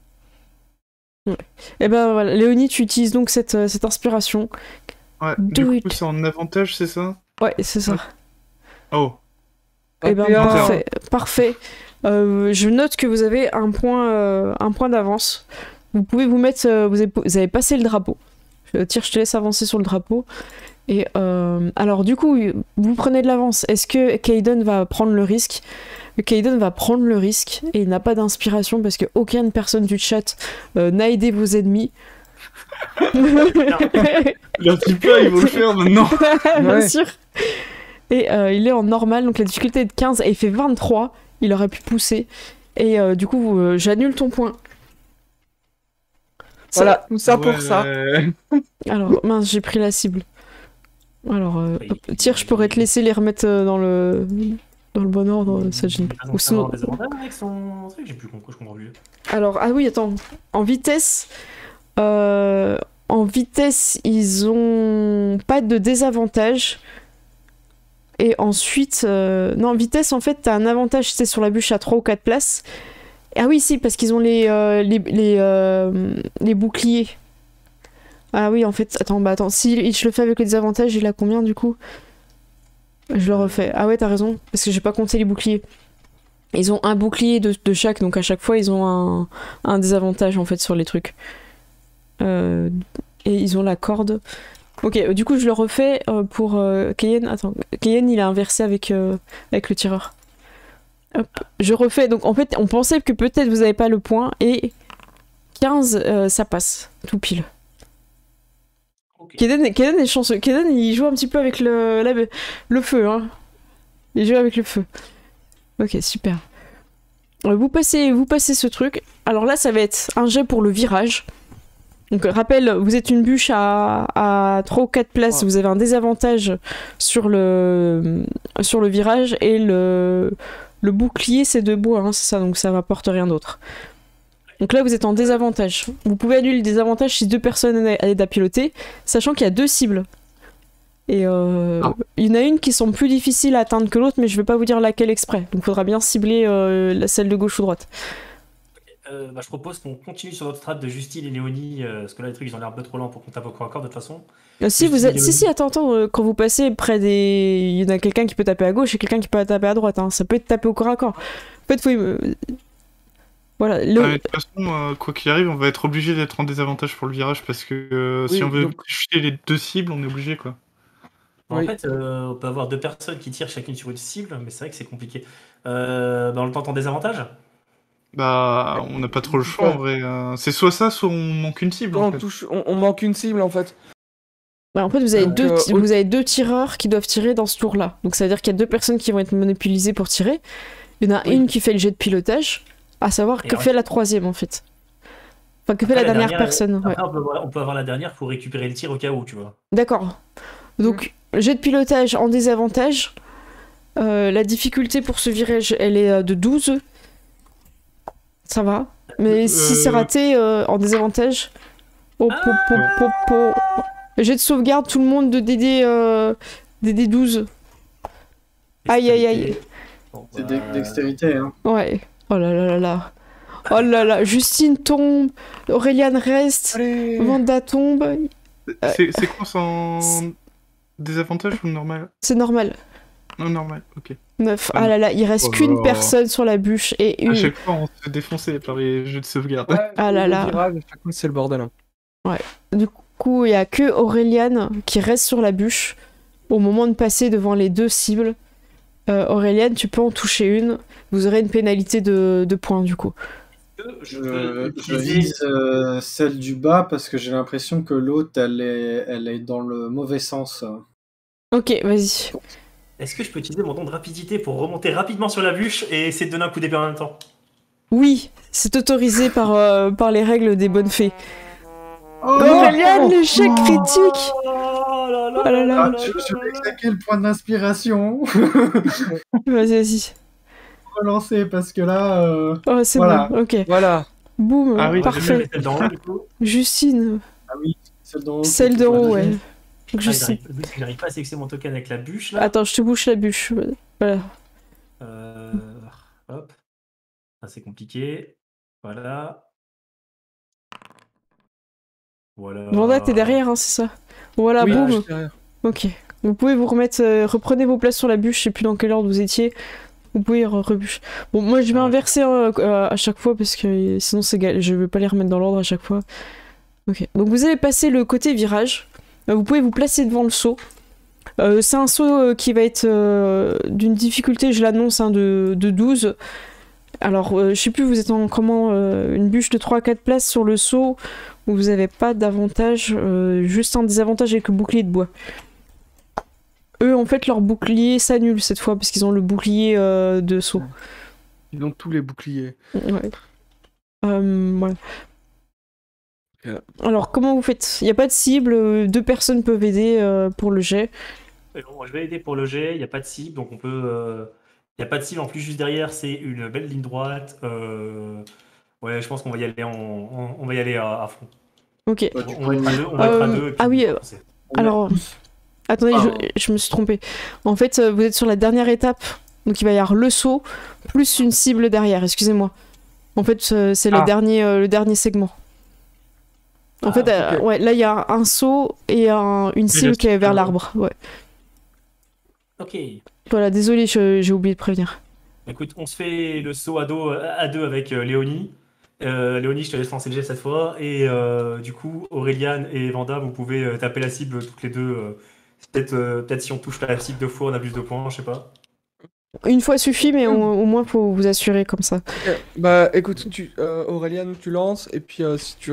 Et ben voilà, Léonie, tu utilises donc cette inspiration. Ouais, Do du it. coup, c'est en avantage, c'est ça? Ouais, c'est ça. Oh. Eh ben 21. parfait, parfait. Je note que vous avez un point d'avance. Vous pouvez vous mettre, vous avez passé le drapeau. Tire, je te laisse avancer sur le drapeau. Et alors du coup, vous prenez de l'avance. Est-ce que Kaiden va prendre le risque? Kaiden va prendre le risque et il n'a pas d'inspiration parce que aucune personne du chat n'a aidé vos ennemis. Leur dis pas, ils vont le faire maintenant. Bien Ouais. sûr. Et il est en normal, donc la difficulté est de 15 et il fait 23. Il aurait pu pousser. Et du coup, j'annule ton point. Voilà, tout ça pour Ouais. ça. Alors, mince, j'ai pris la cible. Alors, hop, tire, je pourrais te laisser les remettre dans le bon ordre, ça gêne pas. Ou sinon- des avantages avec son truc, j'ai plus compris, je comprends plus. Alors, ah oui, attends. En vitesse, ils ont pas de désavantage. Et ensuite, non, en vitesse, en fait, t'as un avantage, c'est sur la bûche à 3 ou 4 places. Ah oui, si, parce qu'ils ont les boucliers. Ah oui, en fait, attends, si je le fais avec les désavantages, il a combien du coup? Je le refais. Ah ouais, t'as raison, parce que j'ai pas compté les boucliers. Ils ont un bouclier de chaque, donc à chaque fois, ils ont un désavantage, en fait, sur les trucs. Et ils ont la corde. Ok, du coup, je le refais pour Keyen. Attends, Keyen, il a inversé avec le tireur. Hop, je refais. Donc, en fait, on pensait que peut-être vous n'avez pas le point, et 15, ça passe, tout pile. Ok. Keyen est chanceux. Keyen, il joue un petit peu avec le feu, hein. Il joue avec le feu. Ok, super. Vous passez ce truc. Alors là, ça va être un jet pour le virage. Donc, rappel, vous êtes une bûche à 3 ou 4 places, vous avez un désavantage sur le virage, et le bouclier, c'est de bois, hein, c'est ça, donc ça m'apporte rien d'autre. Donc là, vous êtes en désavantage. Vous pouvez annuler le désavantage si 2 personnes aident à piloter, sachant qu'il y a 2 cibles. Et il y en a une qui semble plus difficile à atteindre que l'autre, mais je vais pas vous dire laquelle exprès. Donc il faudra bien cibler celle de gauche ou droite. Je propose qu'on continue sur notre strat de Justine et Léonie, parce que là, les trucs, ils ont l'air un peu trop lents pour qu'on tape au corps à corps, de toute façon. Si, vous êtes... si, attends, quand vous passez près des... Il y en a quelqu'un qui peut taper à gauche et quelqu'un qui peut taper à droite, hein. Ça peut être tapé au corps à corps. En fait, voilà. De toute façon, quoi qu'il arrive, on va être obligé d'être en désavantage pour le virage, parce que si on veut chuter les 2 cibles, on est obligé, quoi. En fait, on peut avoir 2 personnes qui tirent chacune sur une cible, mais c'est vrai que c'est compliqué. On le tente en désavantage? Bah, on n'a pas trop le choix, en vrai. C'est soit ça, soit on manque une cible, en fait. On manque une cible, en fait. Ouais, en fait, vous avez 2 tireurs qui doivent tirer dans ce tour-là. Donc ça veut dire qu'il y a 2 personnes qui vont être monopolisées pour tirer. Il y en a une qui fait le jet de pilotage, à savoir que fait la 3e, en fait. Enfin, que fait la dernière personne. Après, on peut avoir la dernière pour récupérer le tir au cas où, tu vois. D'accord. Donc, jet de pilotage en désavantage. La difficulté pour ce virage, elle est de 12. Ça va. Mais si c'est raté en désavantage... Jet de sauvegarde, tout le monde de DD 12. Aïe aïe aïe. C'est dextérité, hein. Ouais. Oh là là là là. Oh là là. Justine tombe. Aureliane reste. Allez. Vanda tombe. C'est quoi, sans désavantage ou normal? C'est normal. Non, normal, ok. 9. Ah là là, il reste qu'une personne sur la bûche et une. À chaque fois, on se fait défoncer par les jeux de sauvegarde. Ouais, ah là là. Chaque fois, c'est le bordel. Hein. Ouais. Du coup, il y a que Aureliane qui reste sur la bûche au moment de passer devant les 2 cibles. Aureliane, tu peux en toucher une. Vous aurez une pénalité de points, du coup. Je vise celle du bas parce que j'ai l'impression que l'autre, elle est dans le mauvais sens. Ok, vas-y. Est-ce que je peux utiliser mon don de rapidité pour remonter rapidement sur la bûche et essayer de donner un coup d'épée en même temps? Oui, c'est autorisé par les règles des bonnes fées. Oh Aureliane, l'échec critique! Oh là là, Oh là là. Je vais claquer le point d'inspiration. Vas-y. Relancer parce que là. Oh, c'est voilà. bon, ok. Voilà. Boum, Ah oui, parfait. celle d'en haut, du coup. Justine. Ah oui, celle d'en haut. Celle d'en haut, ouais. Donc, Ah, Justine. j'arrive pas à sélectionner mon token avec la bûche là. Attends, je te bouche la bûche. Voilà. Hop. Ah, c'est compliqué. Voilà. Voilà. Vanda, t'es derrière, hein, c'est ça? Voilà, Oui, boum. je suis derrière. Ok. Vous pouvez vous remettre. Reprenez vos places sur la bûche, je sais plus dans quel ordre vous étiez. Vous pouvez rebûcher. Bon, moi je vais inverser à chaque fois parce que sinon c'est je vais pas les remettre dans l'ordre à chaque fois. Ok. Donc vous allez passer le côté virage. Vous pouvez vous placer devant le saut. C'est un saut qui va être d'une difficulté, je l'annonce, hein, de 12. Alors, je sais plus, vous êtes en comment une bûche de 3 à 4 places sur le saut où vous avez pas d'avantage, juste un désavantage avec le bouclier de bois. Eux, en fait, leur bouclier s'annule cette fois parce qu'ils ont le bouclier de saut. Ils ont tous les boucliers. Ouais. Voilà. Alors, comment vous faites? Il n'y a pas de cible, 2 personnes peuvent aider pour le jet. Bon, je vais aider pour le jet, il n'y a pas de cible, donc on peut... Il n'y a pas de cible, en plus juste derrière, c'est une belle ligne droite. Ouais, je pense qu'on va y aller, on va y aller à fond. Ok. On va être à deux. Ah oui, alors... Attendez, je me suis trompée. En fait, vous êtes sur la dernière étape, donc il va y avoir le saut, plus une cible derrière, excusez-moi. En fait, c'est le dernier segment. En fait, okay. ouais, là, il y a un saut et une cible qui est vers l'arbre. Ouais. Ok. Voilà, désolé, j'ai oublié de prévenir. Écoute, on se fait le saut à deux avec Léonie. Léonie, je te laisse lancer le jet cette fois. Et du coup, Aureliane et Vanda, vous pouvez taper la cible toutes les deux. Peut-être si on touche la cible 2 fois, on a plus de points, je sais pas. Une fois suffit, mais au moins faut vous assurer comme ça. Bah écoute, Aureliane, tu lances, et puis si tu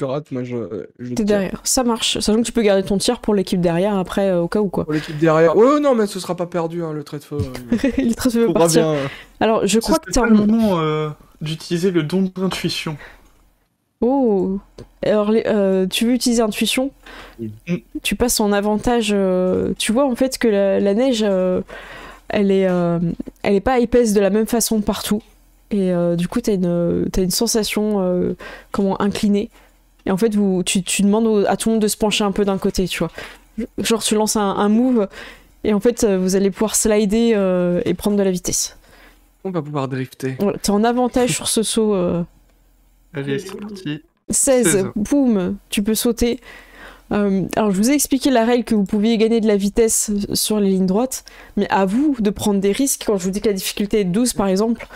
rates, moi je T'es derrière, ça marche. Sachant que tu peux garder ton tir pour l'équipe derrière après, au cas où quoi. Pour l'équipe derrière. Ouais, non, mais ce sera pas perdu, hein, le trait de feu. Le trait de feu peut partir. Bien, Alors, je crois que t'as le moment d'utiliser le don d'intuition. Oh. Alors, tu veux utiliser intuition? Tu passes en avantage. Tu vois en fait que la neige. Elle est pas épaisse de la même façon partout. Et du coup, t'as une sensation inclinée. Et en fait, tu demandes à tout le monde de se pencher un peu d'un côté, tu vois. Genre, tu lances un move, et en fait, vous allez pouvoir slider et prendre de la vitesse. On va pouvoir drifter. Voilà, t'es en avantage sur ce saut. Allez, c'est parti. 16, 16. boum, tu peux sauter. Alors je vous ai expliqué la règle que vous pouviez gagner de la vitesse sur les lignes droites, mais à vous de prendre des risques. Quand je vous dis que la difficulté est de 12 par exemple,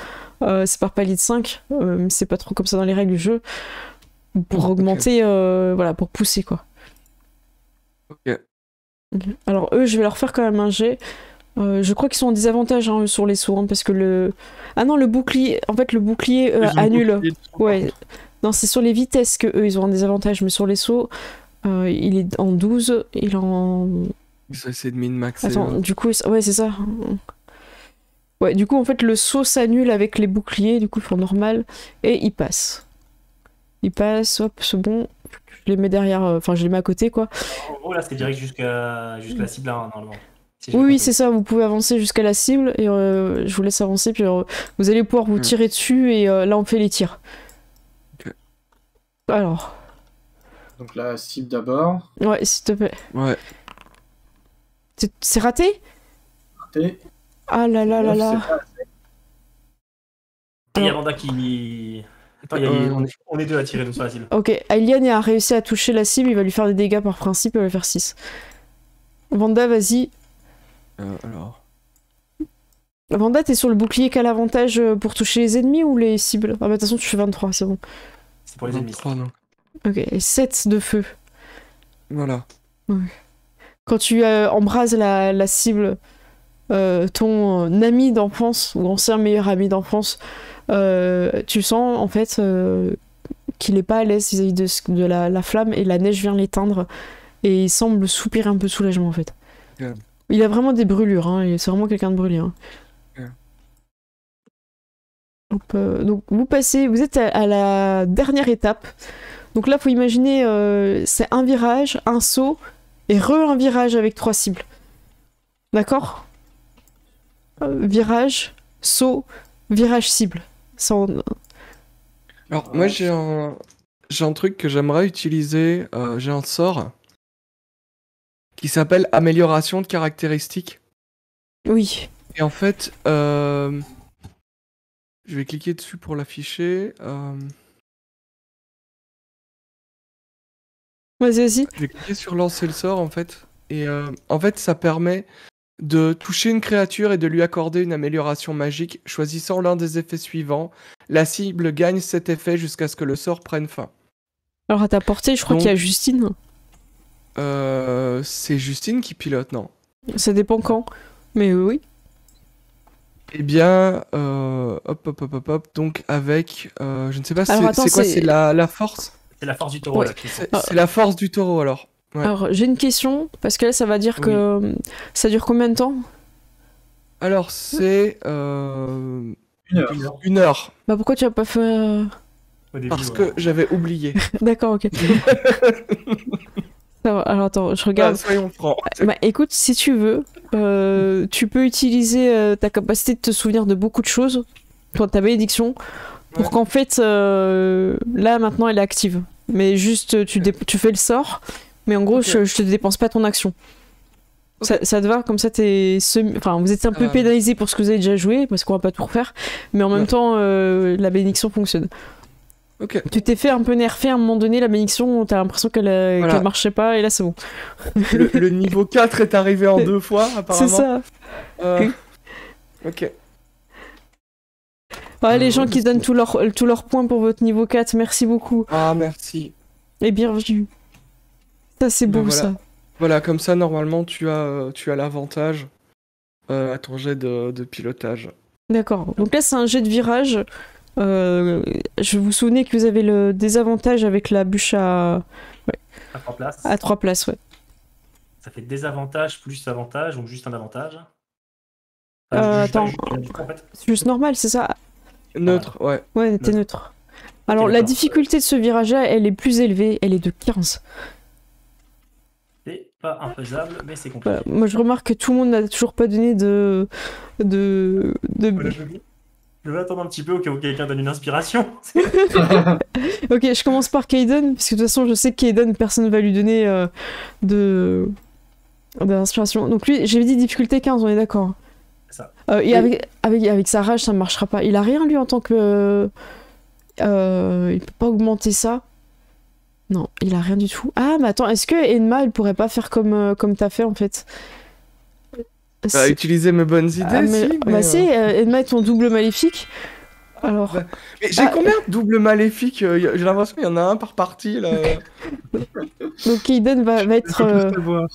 c'est par palier de 5, mais c'est pas trop comme ça dans les règles du jeu, pour augmenter, voilà, pour pousser quoi. Ok. Alors eux, je vais leur faire quand même un jet. Je crois qu'ils sont en désavantage hein, eux, sur les sauts, hein, parce que le... Ah non, le bouclier, en fait le bouclier Ils ont le annule. bouclier dessus, par Ouais, contre. non, c'est sur les vitesses que eux ils ont un désavantage, mais sur les sauts, il est en 12, il est en... Ils ont essayé de min-maxer. Attends, du coup, ouais, c'est ça. Ouais, du coup, en fait, le saut s'annule avec les boucliers, du coup, ils font normal, et il passe. Il passe, hop, c'est bon. Je les mets derrière, enfin, je les mets à côté, quoi. En gros, là, c'est direct jusqu'à la cible 1, normalement. Si j'ai Oui, oui, compris. c'est ça, vous pouvez avancer jusqu'à la cible, et je vous laisse avancer, puis vous allez pouvoir vous tirer dessus, et là, on fait les tirs. Ok. Alors, Donc la cible d'abord. ouais, s'il te plaît. Ouais. C'est raté? Raté. Ah là là là là. Il y a Vanda qui. Attends, on est deux à tirer nous sur la cible. Ok, Ailian a réussi à toucher la cible, il va lui faire des dégâts par principe, il va lui faire 6. Vanda, vas-y. Alors. Vanda, t'es sur le bouclier qui a l'avantage pour toucher les ennemis ou les cibles? Ah bah de toute façon tu fais 23, c'est bon. C'est pour les ennemis. 23, non. Ok, et 7 de feu. Voilà. Quand tu embrases la cible, ton ami d'enfance, ou ancien meilleur ami d'enfance, tu sens en fait qu'il est pas à l'aise vis-à-vis de la flamme et la neige vient l'éteindre et il semble soupirer un peu de soulagement en fait. Yeah. Il a vraiment des brûlures, hein, c'est vraiment quelqu'un de brûlé. Hein. Yeah. Donc vous passez, vous êtes à la dernière étape. Donc là, faut imaginer, c'est un virage, un saut et un virage avec 3 cibles. D'accord? Virage, saut, virage cible. Alors, moi, j'ai un truc que j'aimerais utiliser. J'ai un sort qui s'appelle amélioration de caractéristiques. Oui. Et en fait, je vais cliquer dessus pour l'afficher. Vas-y. Je vais cliquer sur lancer le sort en fait. Et en fait, ça permet de toucher une créature et de lui accorder une amélioration magique, choisissant l'un des effets suivants. La cible gagne cet effet jusqu'à ce que le sort prenne fin. Alors à ta portée, je crois Donc- qu'il y a Justine. C'est Justine qui pilote, non? Ça dépend quand. Mais oui. Eh bien, hop. Donc avec, je ne sais pas, Alors, attends, c'est quoi? c'est- C'est la force? C'est la force du taureau, Ouais. là. qui est C'est forte. c'est la force du taureau alors. Ouais. Alors j'ai une question, parce que là ça va dire que ça dure combien de temps? Alors c'est Une heure. 1 heure. Bah pourquoi tu as pas fait... Au début, Parce ouais. que j'avais oublié. D'accord, ok. Ça va, alors attends, je regarde. Soyons francs. Bah écoute, si tu veux, tu peux utiliser ta capacité de te souvenir de beaucoup de choses, ta bénédiction, pour Ouais. qu'en fait, là maintenant elle est active. Mais juste, tu fais le sort, mais en gros, Ok. je te dépense pas ton action. Ok. Ça te va, comme ça enfin, vous êtes un peu va. pénalisé pour ce que vous avez déjà joué, parce qu'on va pas tout refaire, mais en même Ouais. temps, la bénédiction fonctionne. Ok. Tu t'es fait un peu nerfer à un moment donné, la bénédiction, t'as l'impression qu'elle Voilà. qu'elle marchait pas, et là c'est bon. Le niveau 4 est arrivé en 2 fois apparemment. C'est ça. Ok. Ouais, les Ouais, gens qui donnent tous leurs points pour votre niveau 4, merci beaucoup. Ah merci. Et bienvenue. Ça, c'est Ben beau, voilà. ça. Voilà, comme ça normalement tu as l'avantage à ton jet de pilotage. D'accord. Donc là, c'est un jet de virage. Je vous souvenez que vous avez le désavantage avec la bûche à 3 places. 3 places, ouais. Ça fait désavantage plus avantage, donc juste un avantage. Attends. En fait. C'est juste normal, c'est ça? Neutre, ouais. Ouais, t'es neutre. Alors, la d'accord. difficulté de ce virage-là, elle est plus élevée. Elle est de 15. C'est pas infaisable, mais c'est compliqué. Voilà. Moi, je remarque que tout le monde n'a toujours pas donné de... Voilà, je vais attendre un petit peu au cas où quelqu'un donne une inspiration. Ok, je commence par Kaiden, parce que de toute façon, je sais que Kaiden, personne ne va lui donner de l'inspiration. Donc lui, j'avais dit difficulté 15, on est d'accord. C'est ça. Et avec sa rage, ça ne marchera pas. Il a rien, lui, en tant que... il peut pas augmenter ça. Non, il a rien du tout. Ah, mais attends, est-ce que Enma, elle pourrait pas faire comme t'as fait en fait? Bah, utiliser mes bonnes idées, Ah, mais... si. Bah, si, Enma est ton double maléfique. Alors. Bah, mais j'ai combien de doubles maléfiques? J'ai l'impression qu'il y en a un par partie là. Donc Kaiden va être. Je peux savoir.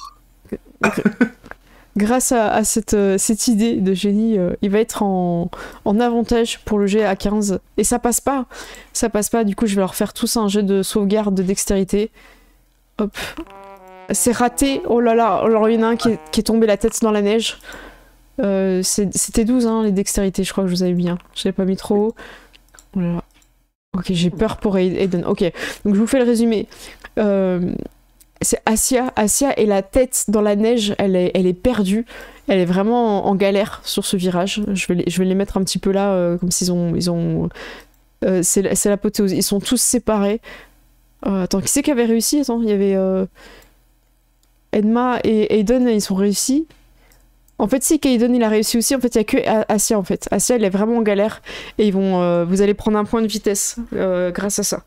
Grâce à cette idée de génie, il va être en avantage pour le jet à 15. Et ça passe pas. Ça passe pas, du coup je vais leur faire tous un jet de sauvegarde de dextérité. Hop. C'est raté. Oh là là. Alors il y en a un qui est tombé la tête dans la neige. C'était 12 hein, les dextérités, je crois que je vous avais mis. Hein. Je l'ai pas mis trop haut. Oh là là. Ok, j'ai peur pour Aiden. Ok, donc je vous fais le résumé. C'est Assia. Assia et la tête dans la neige, elle est perdue. Elle est vraiment en galère sur ce virage. Je vais les mettre un petit peu là, comme s'ils ont... c'est l'apothéose. Ils sont tous séparés. Attends, qui c'est qui avait réussi? Attends, il y avait... Enma et Aiden, ils sont réussis. En fait, si Kaiden il a réussi aussi, en fait, il n'y a que Assia en fait. Assia, elle est vraiment en galère et vous allez prendre un point de vitesse grâce à ça.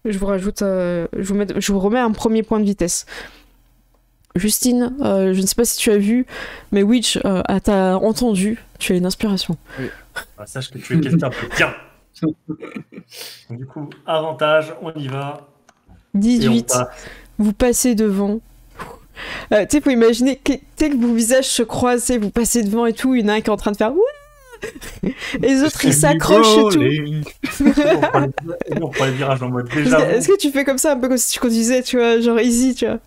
Je vous rajoute, je vous remets un premier point de vitesse. Justine, je ne sais pas si tu as vu, mais Witch, t'as entendu, tu as une inspiration. Oui. Sache que tu es quelqu'un de bien. Donc, du coup, avantage, on y va. 18, vous passez devant. Tu sais, faut imaginer que vos visages se croisent, vous passez devant et tout, il y en a un qui est en train de faire ouh, les autres ils s'accrochent et tout. On prend les virages en mode déjà. Est-ce que tu fais comme ça, un peu comme si tu conduisais, tu vois, genre easy, tu vois?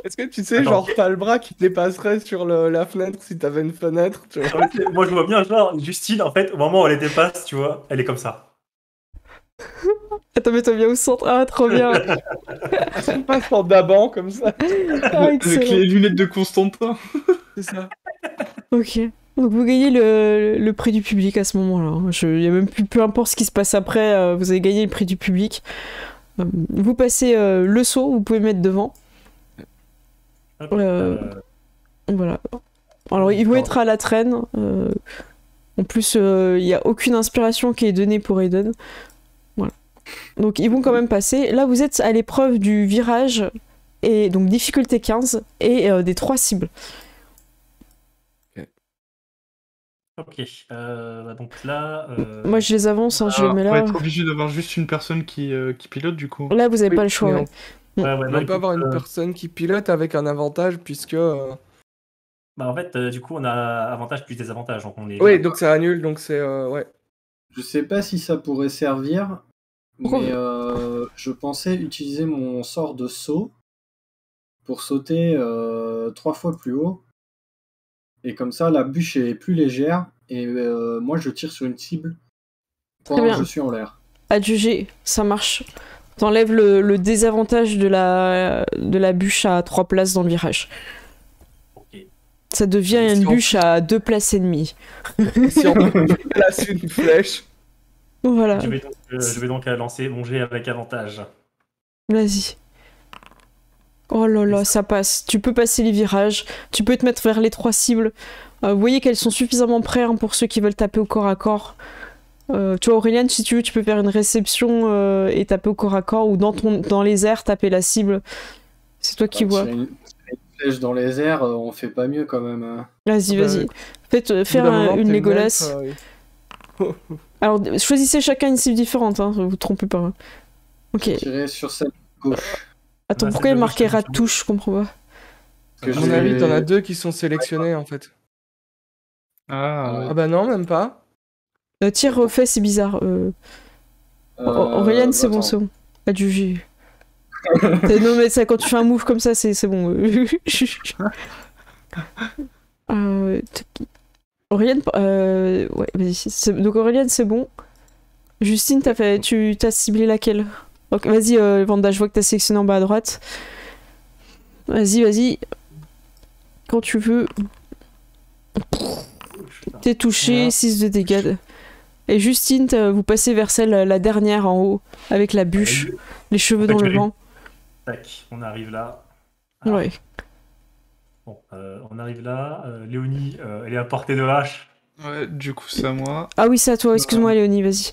Est-ce que tu sais, genre, t'as le bras qui dépasserait sur la fenêtre si t'avais une fenêtre, tu vois? Moi je vois bien, genre, Justine, en fait, au moment où elle dépasse, tu vois, elle est comme ça. Attends, mets-toi bien au centre. Ah, trop bien. On passe en d'abord comme ça. Ah, avec les lunettes de Constantin. C'est ça. Ok. Donc vous gagnez le prix du public à ce moment-là. Il y a même plus, peu importe ce qui se passe après, vous avez gagné le prix du public. Vous passez le saut, vous pouvez mettre devant. Voilà. Alors ils vont être à la traîne. En plus, il n'y a aucune inspiration qui est donnée pour Aiden. Voilà. Donc ils vont quand même passer. Là, vous êtes à l'épreuve du virage, et donc difficulté 15, et des 3 cibles. Ok, donc là... Moi, je les avance, hein, je les mets là. On va être obligé d'avoir juste une personne qui pilote, du coup. Là, vous n'avez pas le choix. Ouais. On peut avoir une personne qui pilote avec un avantage, puisque... Bah en fait, du coup, on a avantage plus désavantage. Donc on est... Oui, donc ça annule, donc c'est... ouais. Je sais pas si ça pourrait servir, mais je pensais utiliser mon sort de saut pour sauter 3 fois plus haut. Et comme ça, la bûche est plus légère et moi je tire sur une cible pendant que je suis en l'air. Adjugé, ça marche. T'enlèves le désavantage de la bûche à 3 places dans le virage. Okay. Ça devient une bûche à 2 places et demie. Si on place une flèche. Voilà. Je vais donc lancer mon jet avec avantage. Vas-y. Oh là là, ça passe. Tu peux passer les virages, tu peux te mettre vers les 3 cibles. Vous voyez qu'elles sont suffisamment prêtes pour ceux qui veulent taper au corps à corps. Tu vois, Aureliane, si tu veux, tu peux faire une réception et taper au corps à corps, ou dans les airs, taper la cible. C'est toi qui vois. Une flèche dans les airs, on fait pas mieux quand même. Hein. Vas-y. Fais une Legolas. Alors, choisissez chacun une cible différente, hein, vous trompez pas. Ok. Tirer sur celle gauche. Attends, pourquoi il y a marqué rat de touche? Je comprends pas. À mon avis, t'en as 2 qui sont sélectionnés en fait. Ah bah non, même pas. Tir refait, c'est bizarre. Aureliane, c'est bon, c'est bon. Adjugé. Non, mais ça, quand tu fais un move comme ça, c'est bon. Aureliane, ouais, vas-y. Donc Aureliane, c'est bon. Justine, tu t'as ciblé laquelle? Okay, vas-y, Vanda, je vois que t'as sélectionné en bas à droite. Vas-y. Quand tu veux. T'es touché, 6 de dégâts. Et Justine, vous passez vers la dernière en haut, avec la bûche, les cheveux dans le vent. Tac, on arrive là. Ouais. Bon, on arrive là. Léonie, elle est à portée de hache. Ouais, du coup, c'est à moi. Ah oui, c'est à toi, excuse-moi Léonie, vas-y.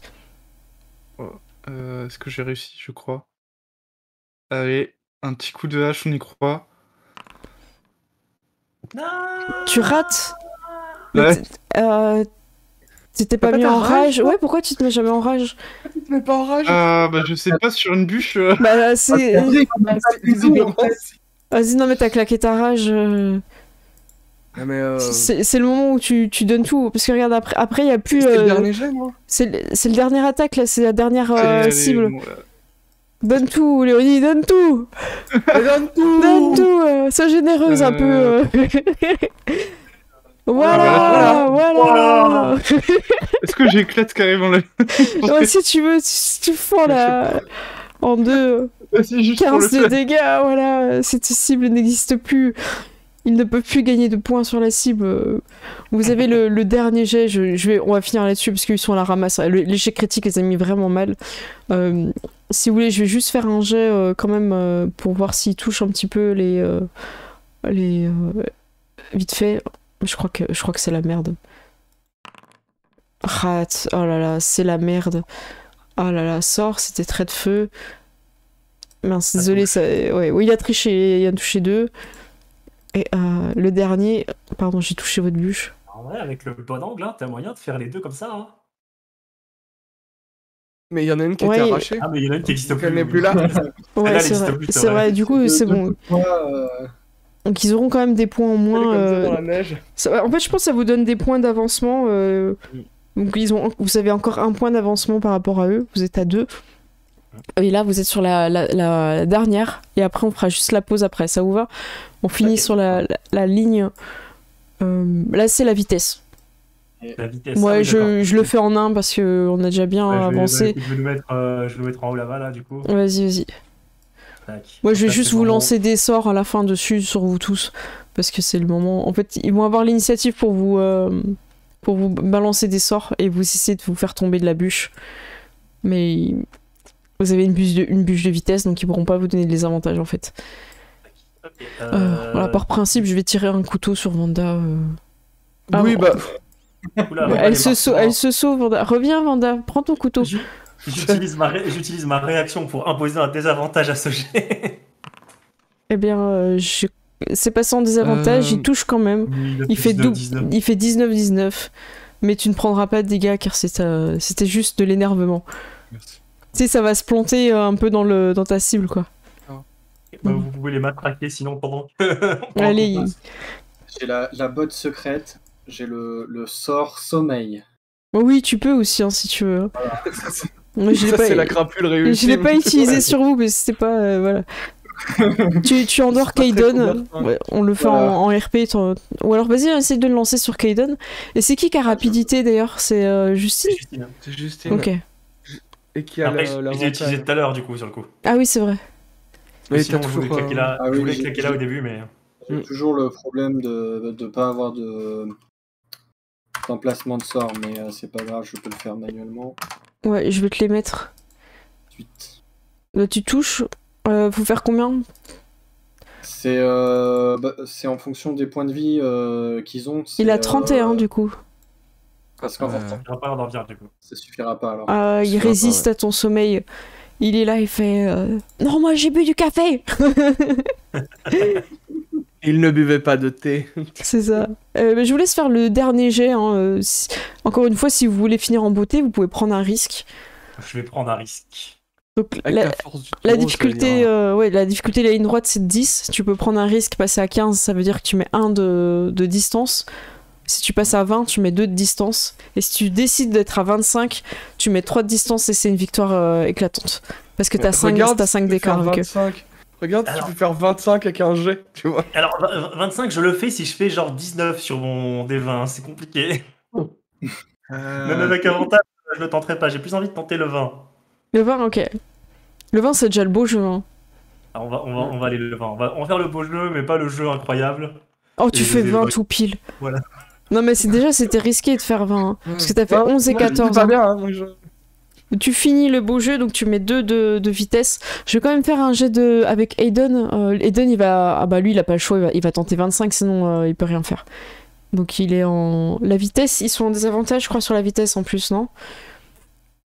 Est-ce que j'ai réussi, je crois? Allez, un petit coup de hache, on y croit. Tu rates? Ouais. T'étais pas T'as mis pas ta en rage? rage, toi Ouais, pourquoi tu te mets jamais en rage? Tu te mets pas en rage? Bah, je sais pas, sur une bûche. Bah, c'est. Visiblement. Vas-y, non, mais t'as claqué ta rage. Ah, mais C'est le moment où tu donnes tout. Parce que regarde, après il y a plus. c'était le dernier jet, non? C'est le dernier attaque, là, c'est la dernière Allez, cible. bon, là. Donne tout, Léonie, donne tout! Donne tout. Donne tout! Sois généreuse un peu. Voilà. Voilà! Est-ce que j'éclate carrément la... Ouais, si tu veux, si tu fends là en deux, C'est juste pour le 15 de fait. dégâts, voilà, cette cible n'existe plus. Ils ne peuvent plus gagner de points sur la cible. Vous avez le dernier jet, on va finir là-dessus parce qu'ils sont à la ramasse. L'échec critique les a mis vraiment mal. Si vous voulez, je vais juste faire un jet quand même pour voir s'ils touchent un petit peu les vite fait. Je crois que c'est la merde. Rat, oh là là, c'est la merde. Oh là là, sort, c'était trait de feu. Mince, désolé, ça... Ouais, oui, il a triché, il a touché 2. Et le dernier... Pardon, j'ai touché votre bûche. En vrai, avec le bon angle, hein, t'as moyen de faire les deux comme ça. Hein. Mais il y en a une qui Ouais, était arrachée. Ah, mais il y en a une qui existe Donc plus. elle n'est plus là. Ouais, elle c'est existe vrai. plus, c'est C'est vrai. vrai, du coup, c'est bon. Donc ils auront quand même des points en Elle est moins. comme ça dans la neige. En fait, je pense que ça vous donne des points d'avancement. Donc vous avez encore un point d'avancement par rapport à eux. Vous êtes à 2. Et là, vous êtes sur la dernière. Et après, on fera juste la pause après. Ça vous va? On finit Ok. sur la ligne. Là, c'est la vitesse. La vitesse. Ouais, ah oui, d'accord. je le fais en 1 parce qu'on a déjà bien Ouais, avancé. je vais le mettre en haut là-bas, là, du coup. Vas-y. Tac. Moi, je vais Là, juste c'est vous bon. lancer des sorts à la fin dessus sur vous tous. Parce que c'est le moment. En fait, ils vont avoir l'initiative pour vous balancer des sorts et vous essayer de vous faire tomber de la bûche. Mais vous avez une bûche de vitesse, donc ils pourront pas vous donner des avantages en fait. Ok, Voilà, par principe, je vais tirer un couteau sur Vanda. Ah, Oui, bon. bah. oula, Elle se sauve, Vanda. Reviens, Vanda, prends ton couteau. J'utilise ma réaction pour imposer un désavantage à ce jet. Eh bien, c'est pas sans désavantage, il touche quand même. Il fait 19. Il fait 19-19. Mais tu ne prendras pas de dégâts car c'était juste de l'énervement. Merci. Tu sais, ça va se planter un peu dans ta cible, quoi. Bah, vous pouvez les matraquer sinon pendant Allez, J'ai la botte secrète, j'ai le sort sommeil. oh oui, tu peux aussi, hein, si tu veux. Moi, je l'ai Ça, pas... c'est la crapule réussie. Je l'ai pas utilisé sur vous, mais c'était pas... voilà. tu endors C'est pas très Kaiden, convertant. ouais, on le fait Voilà. en RP, ou alors vas-y, essaye de le lancer sur Kaiden. Et c'est qui a rapidité d'ailleurs? C'est Justine? Justine. C'est Justine. Ok. Et qui a Après, je l'ai utilisé l'avantage. tout à l'heure du coup sur le coup. Ah oui, c'est vrai. Mais Sinon, t'as je voulais toujours. claquer là, Ah je oui, voulais j'ai- claquer là au début, mais. J'ai toujours le problème de ne pas avoir d'emplacement de sort, mais c'est pas grave, je peux le faire manuellement. Ouais, je vais te les mettre. 8. Tu touches. Faut faire combien? C'est c'est en fonction des points de vie qu'ils ont. Il a c'est, 31 du coup. Parce qu'en fait, Ça ne pas en bien du coup. ça suffira pas alors. Il Ça va pas, résiste à ton sommeil. Il est là, il fait non, moi j'ai bu du café. Il ne buvait pas de thé. C'est ça. Mais je vous laisse faire le dernier jet. Hein. Encore une fois, si vous voulez finir en beauté, vous pouvez prendre un risque. Je vais prendre un risque. Donc Avec la, la force du la taureau, difficulté, ça ira. ouais, la difficulté de la ligne droite, c'est 10. Tu peux prendre un risque, passer à 15, ça veut dire que tu mets 1 de distance. Si tu passes à 20, tu mets 2 de distance. Et si tu décides d'être à 25, tu mets 3 de distance et c'est une victoire éclatante. Parce que t'as 5 Regarde, t'as 5 tu peux d'écart faire avec eux. 25. Regarde, Alors- tu peux faire 25 avec un jet, tu vois. Alors, 25, je le fais si je fais genre 19 sur mon D20, c'est compliqué. Même avec avantage, je le tenterai pas. J'ai plus envie de tenter le 20. Le 20, ok. Le 20, c'est déjà le beau jeu. Hein. Alors, on va aller le 20. On va faire le beau jeu, mais pas le jeu incroyable. Oh, tu Et fais des 20 vrais. tout pile. Voilà. Non, mais c'était risqué de faire 20. Hein, parce que t'as fait Ah, 11 et moi, je dis 14. pas hein. bien, hein, moi, je- Tu finis le beau jeu, donc tu mets 2 de vitesse. Je vais quand même faire un jet avec Aiden. Aiden, il va... Ah bah lui, il a pas le choix, il va tenter 25, sinon il peut rien faire. Donc il est en... La vitesse, ils sont en désavantage, je crois, sur la vitesse en plus, non?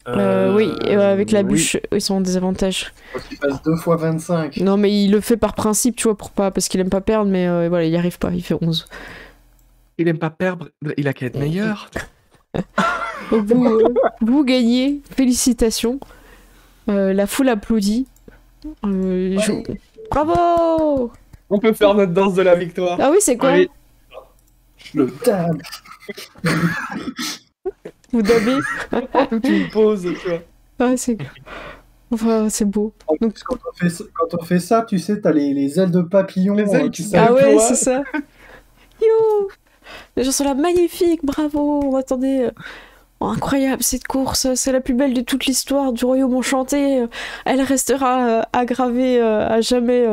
Oui, avec la bûche, ils sont en désavantage. Faut qu'il fasse 2 fois 25. Non, mais il le fait par principe, tu vois, pour pas... parce qu'il aime pas perdre, mais voilà, il y arrive pas, il fait 11. Il aime pas perdre, il a qu'à être meilleur. Donc vous gagnez, félicitations. La foule applaudit. Bravo! On peut faire notre danse de la victoire. Ah oui, c'est quoi? Allez. Le table. Vous dabez? Toute une pause, tu vois. Ah, c'est... Enfin, c'est beau. Donc... Quand on fait ça, tu sais, t'as les ailes de papillon. Les ailes qui qui Ah ouais, déploient. c'est ça. You! Les gens sont là, magnifiques, bravo, on attendait... Oh, incroyable cette course, c'est la plus belle de toute l'histoire du Royaume Enchanté. Elle restera aggravée à jamais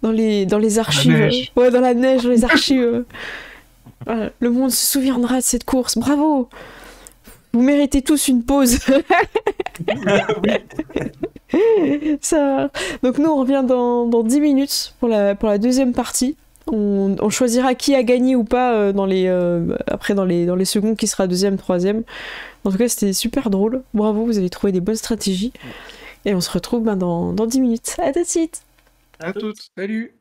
dans les archives. neige. Ouais, dans la neige, dans les archives. Voilà. Le monde se souviendra de cette course. Bravo! Vous méritez tous une pause. Ça... Donc nous, on revient dans 10 minutes pour la deuxième partie. On choisira qui a gagné ou pas après dans les secondes, qui sera deuxième, troisième. En tout cas, c'était super drôle. Bravo, vous avez trouvé des bonnes stratégies. Et on se retrouve dans 10 minutes. À tout de suite. À toutes. Salut.